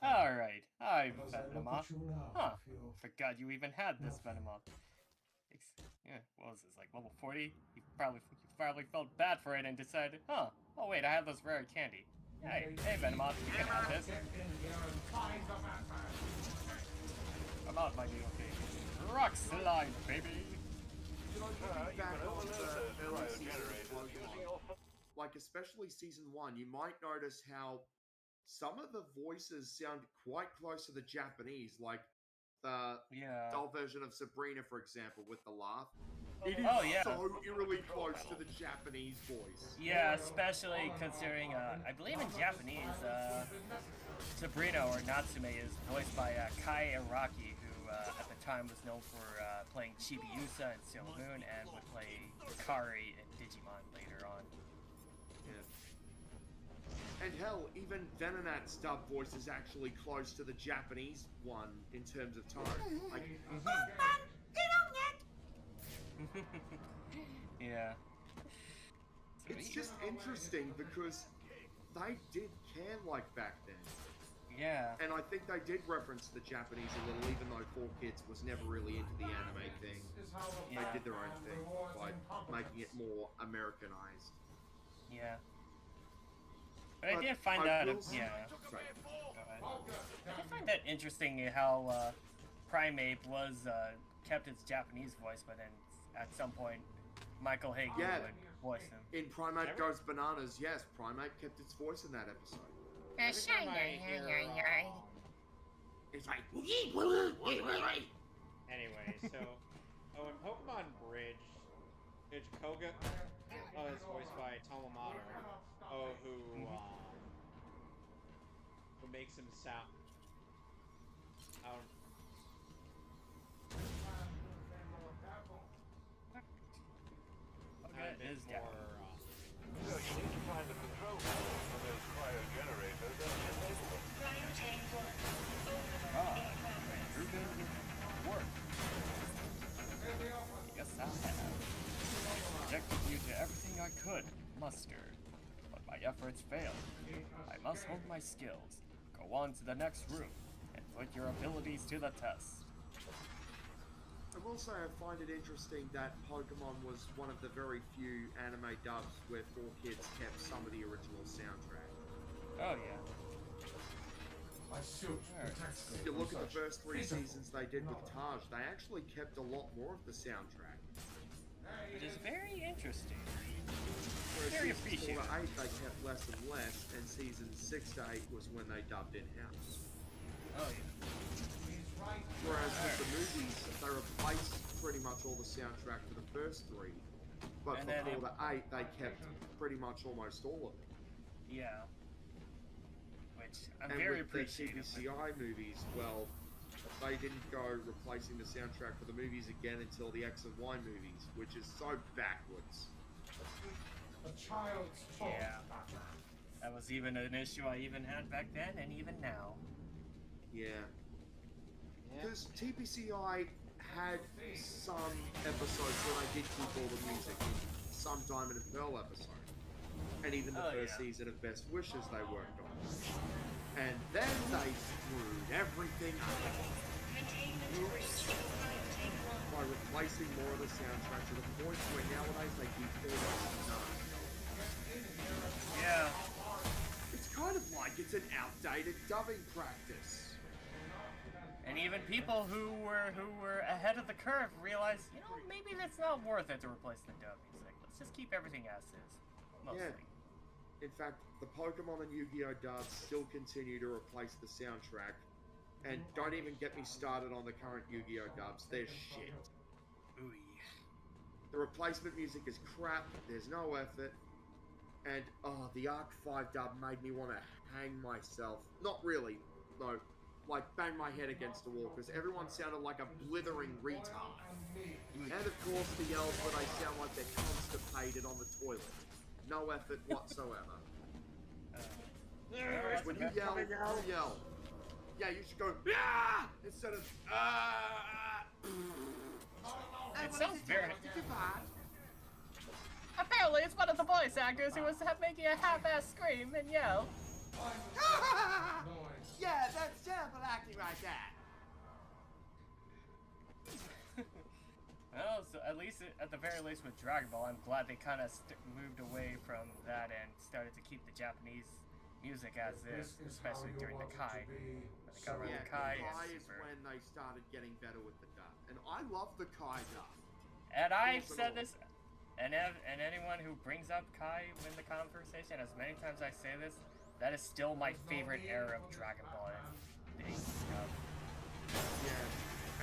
Alright, hi Venomoth. Huh, forgot you even had this Venomoth. Yeah, what was this, like level 40? You probably felt bad for it and decided, huh, oh wait, I have this rare candy. Hey Venomoth, you can have this. Come out, my little baby. Rock slide, baby! You know, looking back on the early seasons of Pokemon, like especially season 1, you might notice how some of the voices sound quite close to the Japanese, like the dull version of Sabrina, for example, with the laugh. It is so eerily close to the Japanese voice. Yeah, especially considering, I believe in Japanese, Sabrina or Natsume is voiced by Kai Araki, who at the time was known for playing Chibiusa in Sailor Moon and would play Kari in Digimon later on. And hell, even Venonat's dub voice is actually close to the Japanese one in terms of tone. Like, yeah. It's just interesting because they did can like back then. Yeah. And I think they did reference the Japanese a little, even though 4Kids was never really into the anime thing. Yeah. They did their own thing by making it more Americanized. Yeah. But I did find that, I did find that interesting how Primeape was kept its Japanese voice, but then at some point Michael Hagan would voice him. In Primeape Goes Bananas, yes, Primeape kept its voice in that episode. It's like, anyway, so, in Pokemon Bridge, it's Koga, is voiced by Tomomato, who makes him sound, is down. You need to find the control panel for those cryogenerators and disable them. Work. Yes, I have. Projected you to everything I could muster, but my efforts failed. I must hone my skills, go on to the next room, and put your abilities to the test. I will say I find it interesting that Pokemon was one of the very few anime dubs where 4Kids kept some of the original soundtrack. Oh yeah. My suit protects me You from look at the such first 3 feasible seasons they did with knowledge. Taj, they actually kept a lot more of the soundtrack. Which is very interesting. Whereas Very seasons 4 appreciative. to 8 they kept less and less, and seasons 6 to 8 was when they dubbed in-house. Oh yeah. Whereas with the movies, they replaced pretty much all the soundtrack for the first 3, but And for then 4 to 8 they kept pretty much almost all of it. Yeah. Which I'm And very with the appreciative. TVCI movies, well, they didn't go replacing the soundtrack for the movies again until the X and Y movies, which is so backwards. A child's toy. Yeah. That was even an issue I even had back then and even now. Yeah. Because TPCI had some episodes where they did keep all the music, some Diamond and Pearl episode, and even the first season of Best Wishes they worked on. And then they screwed everything up. By replacing more of the soundtrack to the point where nowadays they keep almost none. Yeah. It's kind of like it's an outdated dubbing practice. And even people who were ahead of the curve realized, you know, maybe that's not worth it to replace the dub music. Let's just keep everything as is. Mostly. Yeah. In fact, the Pokemon and Yu-Gi-Oh dubs still continue to replace the soundtrack. And don't even get me started on the current Yu-Gi-Oh dubs. They're shit. Ooh. The replacement music is crap. There's no effort. And, the Arc 5 dub made me want to hang myself. Not really. No. Like, bang my head against a wall, because everyone sounded like a blithering retard. And, of course, the yells where they sound like they're constipated on the toilet. No effort whatsoever. Whereas when you yell, you yell. Yeah, you should go, yeah! Instead of, It sounds very... Apparently, it's one of the voice actors who was making a half-ass scream and yell. Yeah, that's terrible acting right there. Well, so at least, at the very least with Dragon Ball, I'm glad they kind of moved away from that and started to keep the Japanese music as is, especially during the Kai. When they got rid of the Kai, is when they started getting better with the dub. And I love the Kai dub. And I've said this, and anyone who brings up Kai in the conversation, as many times I say this, that is still my favorite era of Dragon Ball. Yeah,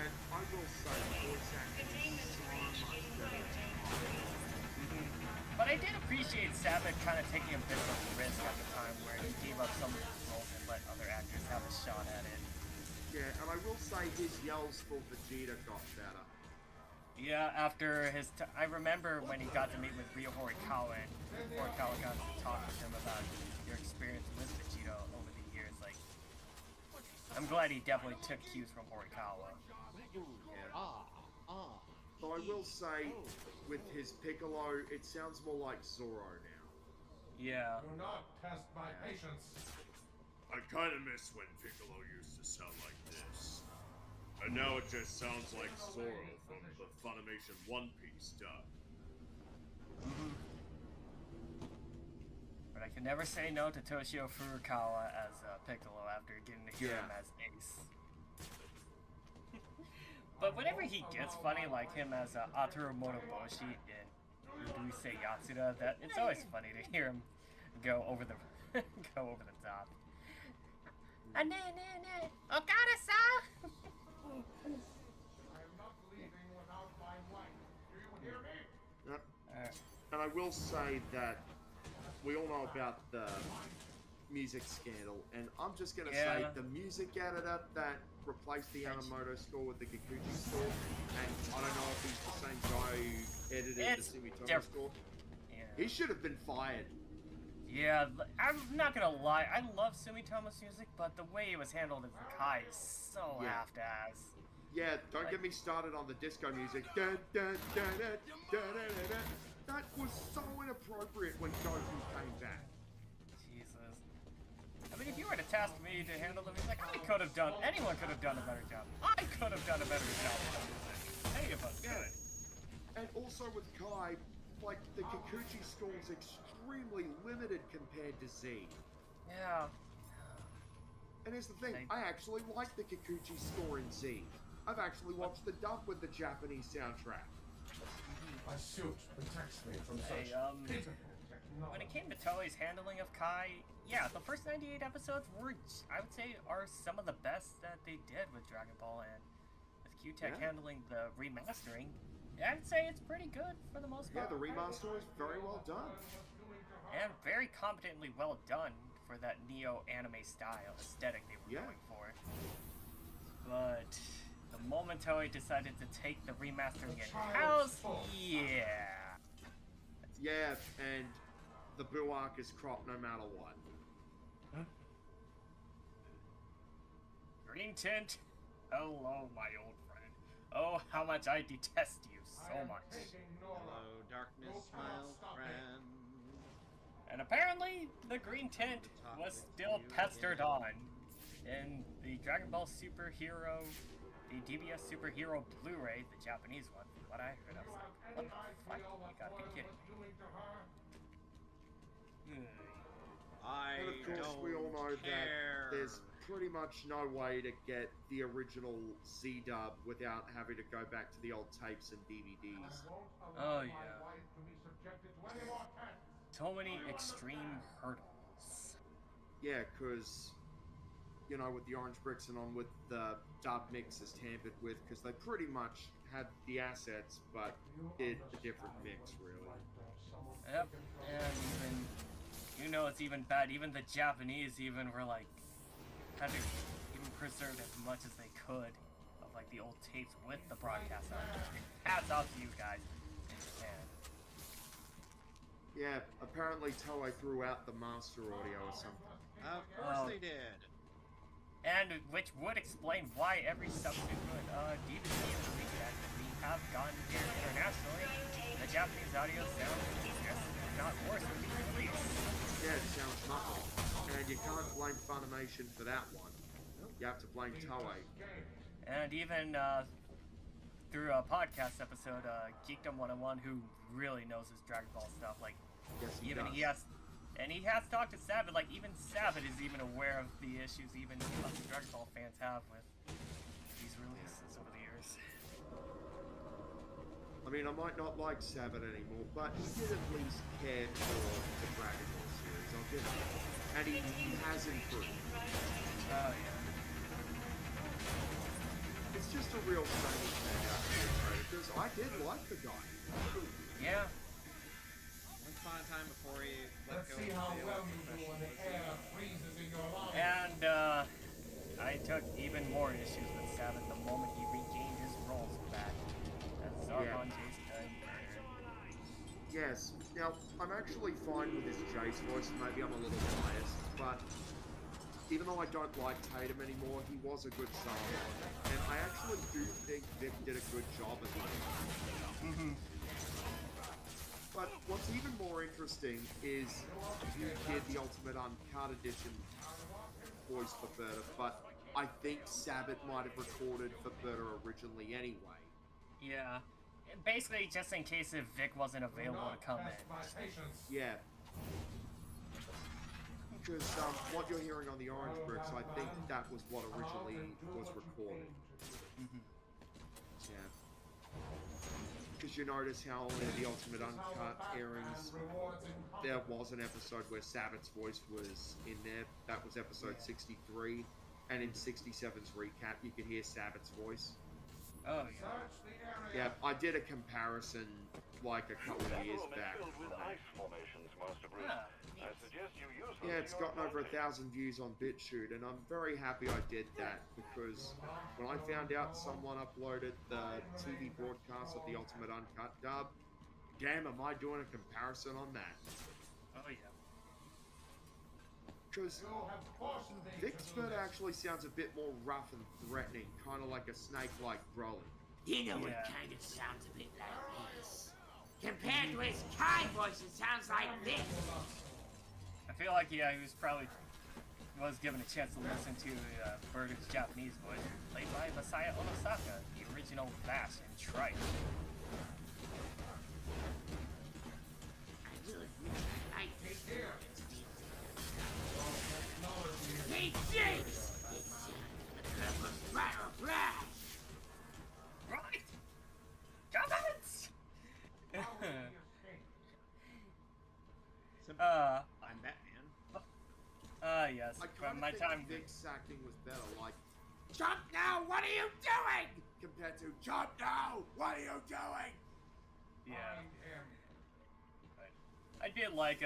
and I will say voice acting is so much better. But I did appreciate Sabat kind of taking a bit of a risk at the time where he gave up some of his roles and let other actors have a shot at it. Yeah, and I will say his yells for Vegeta got better. Yeah, after his I remember when he got to meet with Ryo Horikawa and Horikawa got to talk with him about your experience with Vegeta over the years. Like, I'm glad he definitely took cues from Horikawa. Though I will say, with his Piccolo, it sounds more like Zoro now. Yeah. Do not test my patience. I kinda miss when Piccolo used to sound like this. And now it just sounds like Zoro from the Funimation One Piece dub. But I can never say no to Toshio Furukawa as Piccolo after getting to hear him as Ace. But whenever he gets funny, like him as Ataru Motoboshi in Urusei Yatsuda, that it's always funny to hear him go over the top. Okada-san! I am not leaving without my wife. Do you hear me? And I will say that we all know about the music scandal, and I'm just gonna say the music editor that replaced the Yamamoto score with the Kikuchi score, and I don't know if he's the same guy who edited the Sumitomo score. He should have been fired. Yeah, I'm not gonna lie, I love Sumitomo's music, but the way it was handled in the Kai is so half-ass. Yeah, don't get me started on the disco music. That was so inappropriate when Goku came back. Jesus. I mean, if you were to task me to handle the music, anyone could have done a better job. I could have done a better job with the music. Hey, but good. And also with Kai, like, the Kikuchi score's extremely limited compared to Z. Yeah. And here's the thing, I actually like the Kikuchi score in Z. I've actually watched the dub with the Japanese soundtrack. My suit protects me from such pitiful technology. When it came to Toei's handling of Kai, yeah, the first 98 episodes were, I would say, are some of the best that they did with Dragon Ball, and with Q-Tech handling the remastering, I'd say it's pretty good for the most part. Yeah, the remaster is very well done. And very competently well done for that Neo anime style aesthetic they were going for. But the moment Toei decided to take the remastering in-house, yeah. Yeah, and the Boo arc is cropped no matter what. Green Tint, hello, my old friend. Oh, how much I detest you so much. Hello, darkness, my old friend. And apparently, the Green Tint was still pestered on in the Dragon Ball Superhero, the DBS Superhero Blu-ray, the Japanese one. From what I heard, I was like, what the fuck? You gotta be kidding me. I And of course, we all know that there's pretty much no way to get the original Z-dub without having to go back to the old tapes and DVDs. Oh, yeah. So many extreme hurdles. Yeah, because, you know, with the Orange Bricks and on with the dub mixes tampered with, because they pretty much had the assets, but did a different mix, really. Yep, and even, you know, it's even bad. Even the Japanese even were like, had to even preserve as much as they could of like the old tapes with the broadcast on it. Hats off to you guys in Japan. Yeah, apparently Toei threw out the master audio or something. Of course they did. And which would explain why every subsequent DVD and recap that we have gotten here internationally, the Japanese audio sounds just not worse than the release. Yeah, it sounds muffled. And you can't blame Funimation for that one. You have to blame Toei. And even through a podcast episode, Geekdom 101, who really knows his Dragon Ball stuff, like, he has talked to Sabbath, like, even Sabbath is even aware of the issues even us Dragon Ball fans have with these releases over the years. I mean, I might not like Sabbath anymore, but he did at least care for the Dragon Ball series, I'll give him. And he has improved. Oh, yeah. It's just a real shame he turned out to be a traitor, because I did like the guy. Yeah. Once upon a time before he let go See how well you do when the air freezes in your lungs. And I took even more issues with Sabbath the moment he regained his roles back. That's Zargon Jay's time. Yes. Now, I'm actually fine with his Jace voice, maybe I'm a little biased, but even though I don't like Tatum anymore, he was a good Zargon, and I actually do think Vic did a good job at it. But what's even more interesting is you did the Ultimate Uncut Edition voice for Berta, but I think Sabbath might have recorded for Berta originally anyway. Yeah. Basically, just in case if Vic wasn't available to come in. Yeah. Because what you're hearing on the Orange Bricks, I think that was what originally was recorded. Yeah. Because you notice how in the Ultimate Uncut airings, there was an episode where Sabbath's voice was in there. That was episode 63. And in 67's recap, you could hear Sabbath's voice. Oh, yeah. Yeah, I did a comparison like a couple of years back. Yeah, it's gotten over 1,000 views on BitChute, and I'm very happy I did that, because when I found out someone uploaded the TV broadcast of the Ultimate Uncut dub, damn, am I doing a comparison on that? Oh, yeah. Because Vic's bird actually sounds a bit more rough and threatening, kind of like a snake-like Broly. You know, it kind of sounds a bit like this. Compared to his Kai voice, it sounds like this. I feel like, yeah, he was given a chance to listen to Bird's Japanese voice, played by Masaya Onosaka, the original fashion, tripe. Right! Comments! I'm Batman. Yes. I But kind my of time. think Vic's acting was better. Like, jump now! What are you doing? Compared to jump now! What are you doing? Yeah. I did like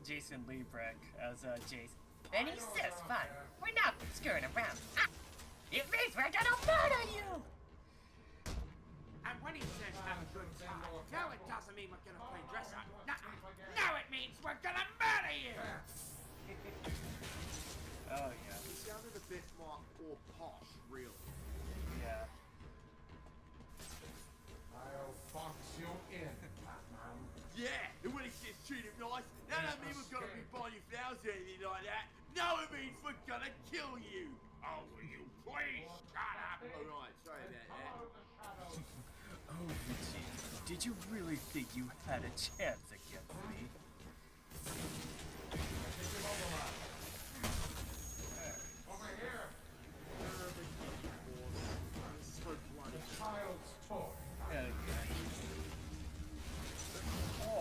Jason Liebrecht as Jason. And he says, "Fine, we're not screwing around. It means we're gonna murder you." And when he says have a good time, no, it doesn't mean we're gonna play dress up. No, it means we're gonna murder you! Oh yeah. He sounded a bit more posh, really. Yeah. I'll box you in. Yeah, and when he says treat him nice, that don't mean we're gonna be buying you flowers or anything like that. No, it means we're gonna kill you. Oh, will you please shut up? Alright, sorry about that. Oh, Vegeta, did you really think you had a chance against me? Over here. So bloody. Child's toy.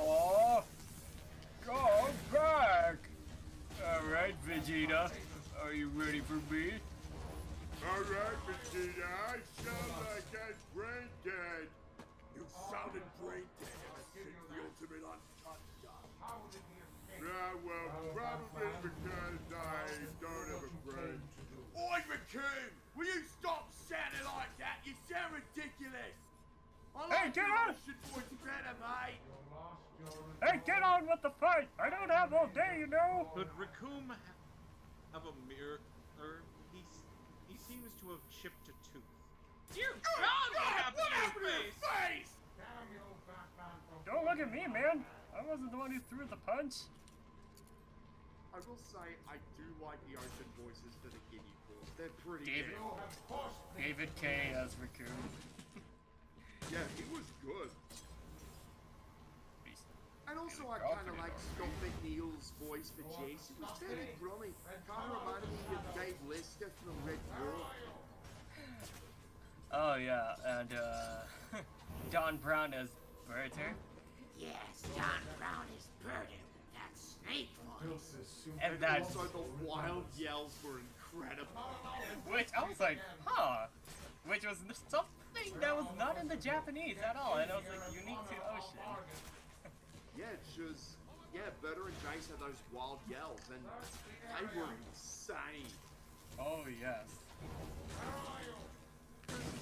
Oh, go back! Alright, Vegeta, are you ready for me? Alright, Vegeta, I sound like I'm brain dead. You sounded brain dead ever since the ultimate uncut gun. Yeah, well, probably because I don't have a brain. Oi, Raccoon! Will you stop sounding like that? You sound ridiculous! I Hey, like get your on! Russian voice better, mate! Hey, get on with the fight! I don't have all day, you know! Could Raccoon have a mirror? He seems to have chipped a tooth. Dear God, what happened to your face? Don't look at me, man! I wasn't the one who threw the punch. I will say, I do like the open voices for the Guinea Force. They're pretty David, good. David K. as Raccoon. Yeah, he was good. And also, I kind of like Scott McNeil's voice for Jace. It was fairly grunny. Kind of reminded me of Dave Lister from Red Bull. Oh yeah, and Don Brown as Berter. Yes, Don Brown is Burden. That's Snake voice. And that, Also, the wild yells were incredible. which I was like, huh, which was something that was not in the Japanese at all, and it was like unique to Ocean. Yeah, Berta and Jace had those wild yells, and they were insane. Oh yes.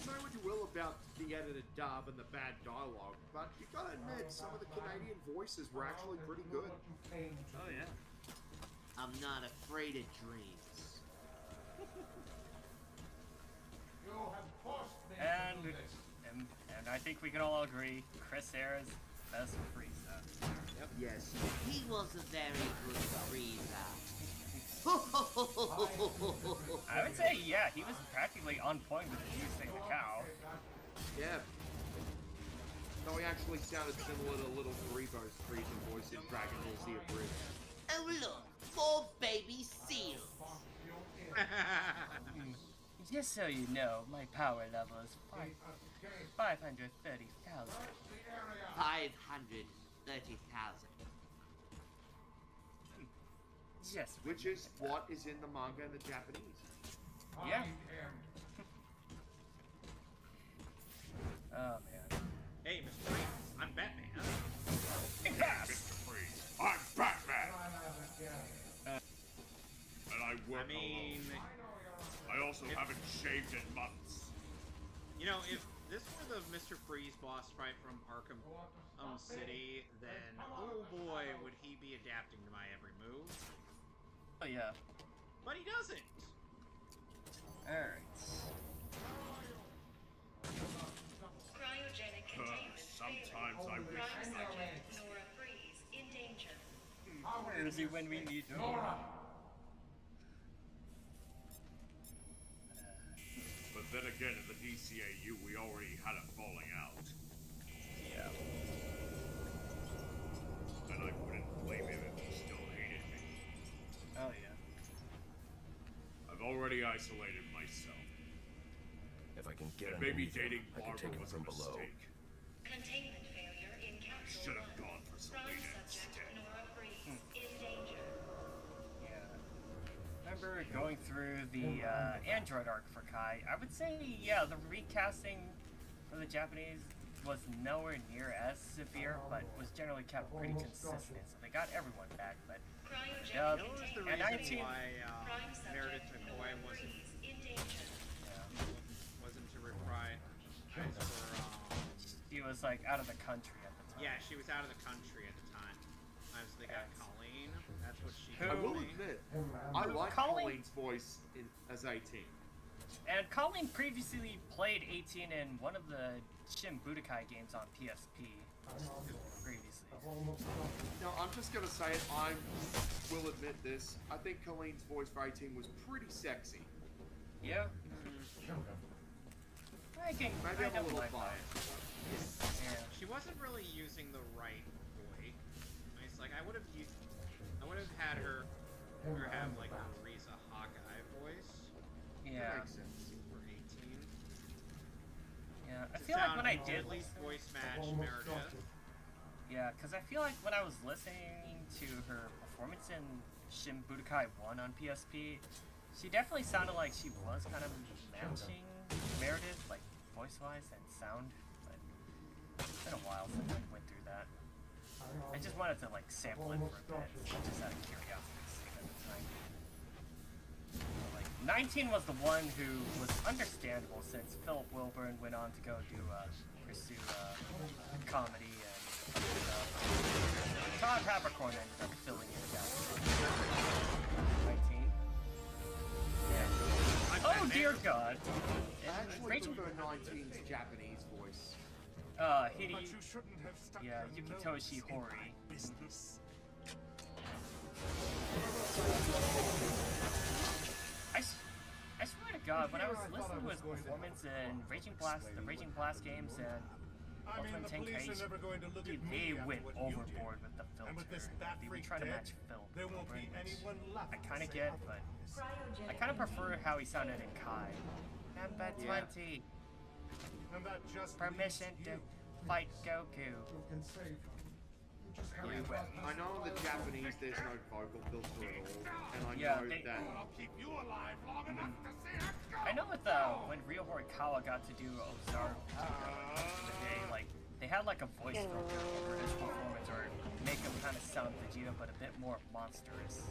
Say what you will about the edited dub and the bad dialogue, but you gotta admit, some of the Canadian voices were actually pretty good. Oh yeah. I'm not afraid of dreams. And I think we can all agree, Chris Ayres, best Frieza. Yep. Yes. He was a very good Frieza. I would say, yeah, he was practically on point with using the cow. Yeah. No, he actually sounded similar to Little Grievo's Frieza voice in Dragon Ball Z Abridged. Oh look, 4 baby seals. Just so you know, my power level is 530,000. 530,000. Yes. Which is what is in the manga and the Japanese. Yeah. Oh man. Hey, Mr. Freeze, I'm Batman. Mr. Freeze, I'm Batman! And I work alone. I also haven't shaved in months. You know, if this were the Mr. Freeze boss fight from Arkham City, then oh boy, would he be adapting to my every move. Oh yeah. But he doesn't. Alright. Cryogenic containment Sometimes I wish Prime subject Nora Freeze in danger. Where is he when we need him? But then again, in the DCAU, we already had a falling out. Yeah. And I wouldn't blame him if he still hated me. Oh yeah. I've already isolated myself. If I can get And maybe underneath him, dating I can take Barbara him was a from below. mistake. Containment failure in I capsule should have 1. gone for Prime Selena subject instead. Nora Breeze in danger. Yeah. Remember going through the Android arc for Kai? I would say, yeah, the recasting for the Japanese was nowhere near as severe, but was generally kept pretty consistent. So they got everyone back, but Cryogenic yeah, That was the and reason 19. why Prime Meredith subject McCoy Nora wasn't Breeze in danger. wasn't to reprise for She was like out of the country at the time. yeah, she was out of the country at the time. So they got Colleen. That's what she. I will told me. admit, I like Colleen's voice as 18. And Colleen previously played 18 in one of the Shin Budokai games on PSP. Previously. No, I'm just gonna say it. I will admit this. I think Colleen's voice for 18 was pretty sexy. Yeah. I can. Maybe I'm a don't little mind that. biased. Yeah. She wasn't really using the right voice. It's like I would have had her have like a Risa Hawkeye voice. Yeah. That makes sense. For 18. Yeah. I To feel like when I sound did at least listen. voice match Meredith. Yeah, because I feel like when I was listening to her performance in Shin Budokai 1 on PSP, she definitely sounded like she was kind of matching Meredith, like voice-wise and sound. But it's been a while since I went through that. I just wanted to like sample it for a bit, just out of curiosity's sake at the time. Like 19 was the one who was understandable since Philip Wilburn went on to go do pursue comedy and other stuff. Todd Habercorn ended up filling in that. 19. Yeah. Oh dear God! I actually Rachel. prefer 19's Japanese voice. Hidi. But you shouldn't have stuck Yeah, your Yukitoshi nose in Hori. my business. I swear to God, when I was listening to his performance in the Raging Blast games and I mean, Ultimate the police Tenkaichi, are never going to look at they me after went what you did. overboard with the filter. And with this bat They were freak trying to dead, match Phil. there won't be Wilburn, which anyone left I to kind of say get, but I kind of prefer how he sounded in Kai. Number 20. And that just Permission to fight Goku. I know in the Japanese there's no vocal filter at all, and I Yeah, know that. I'll keep you alive long enough to see it go. I know with when Ryo Horikawa got to do Ozaru today, like they had like a voice filter for his performance, or make him kind of sound Vegeta, but a bit more monstrous.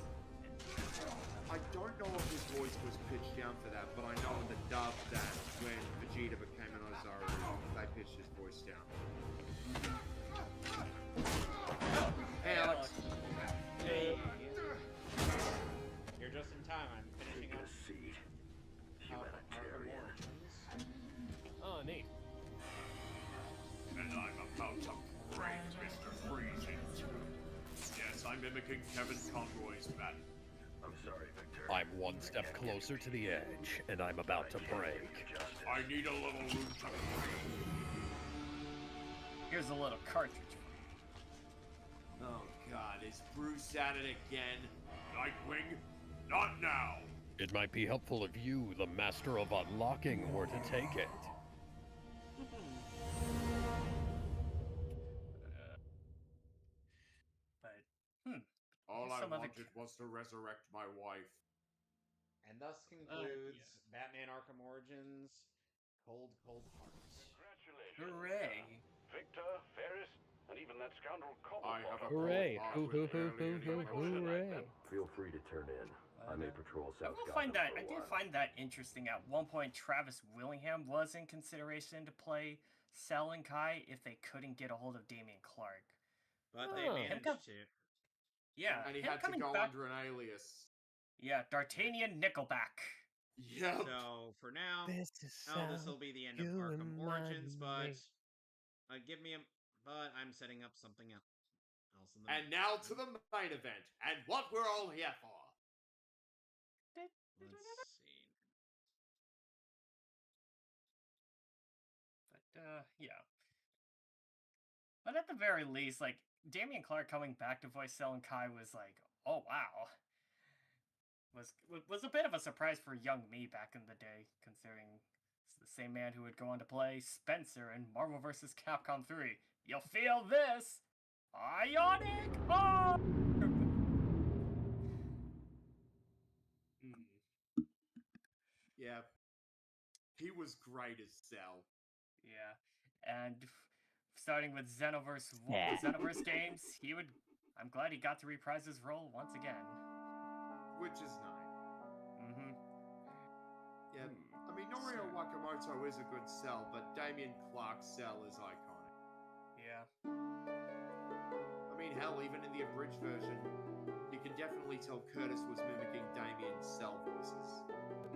I don't know if his voice was pitched down for that, but I know in the dub that when Vegeta became an Ozaru, they pitched his voice down. Hey, Alex. Hey. You're just in time. I'm finishing up. Arkham Origins. Oh, neat. And I'm about to break Mr. Freeze in two. Yes, I'm mimicking Kevin Conroy's bat. I'm sorry, Victor. I'm one step closer to the edge, and I'm about to break. I need a little room to Here's a little cartridge. Oh God, is Bruce at it again? Nightwing, not now. It might be helpful if you, the master of unlocking, were to take it. But All I some other wanted was to resurrect my wife. And thus concludes Batman Arkham Origins Cold Hearts. Congratulations. Hooray! Victor, Ferris, and even that scoundrel Cobblepot. I have a Hooray! cold heart with barely any emotion. Hooray! Feel free to turn in. I may patrol I South will Gotham find that. for I a did while. find that interesting. At one point, Travis Willingham was in consideration to play Cell and Kai if they couldn't get a hold of Damian Clark. But they managed to. Yeah, And he him had to coming go back. under an alias. Yeah, D'Artagnan Nickelback. Yep. So for now, This will be the end of Arkham Origins. But give me a. But I'm setting up something else in the. And now to the main event, and what we're all here for. Let's see. Yeah. But at the very least, like, Damian Clark coming back to voice Cell and Kai was like, oh wow. Was a bit of a surprise for young me back in the day, considering it's the same man who would go on to play Spencer in Marvel vs. Capcom 3. You'll feel this! Ionic Arm! Yeah. He was great as Cell. Yeah. And starting with Xenoverse, Yeah. the Xenoverse games, I'm glad he got to reprise his role once again. Which is nice. Mm-hmm. Yeah. I mean, Norio Wakamoto is a good Cell, but Damian Clark's Cell is iconic. Yeah. I mean, hell, even in the abridged version, you can definitely tell Curtis was mimicking Damian's Cell voices.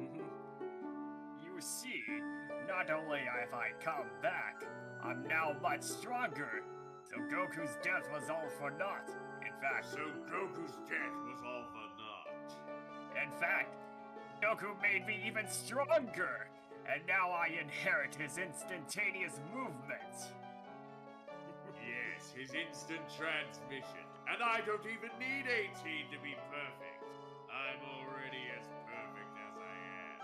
Mm-hmm. You see, not only have I come back, I'm now much stronger. So Goku's death was all for naught. In fact, In fact, Goku made me even stronger, and now I inherit his instantaneous movement. Yes, his instant transmission. And I don't even need 18 to be perfect. I'm already as perfect as I am.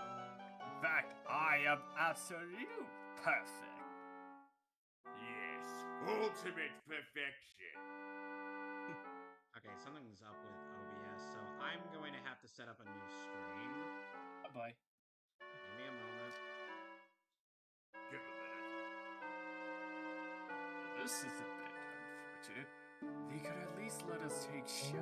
In fact, I am absolute perfect. Yes, ultimate perfection. Okay, something's up with OBS, so I'm going to have to set up a new stream. Bye-bye. Give me a moment. Give a minute. This is a bit unfortunate. They could at least let us take shots.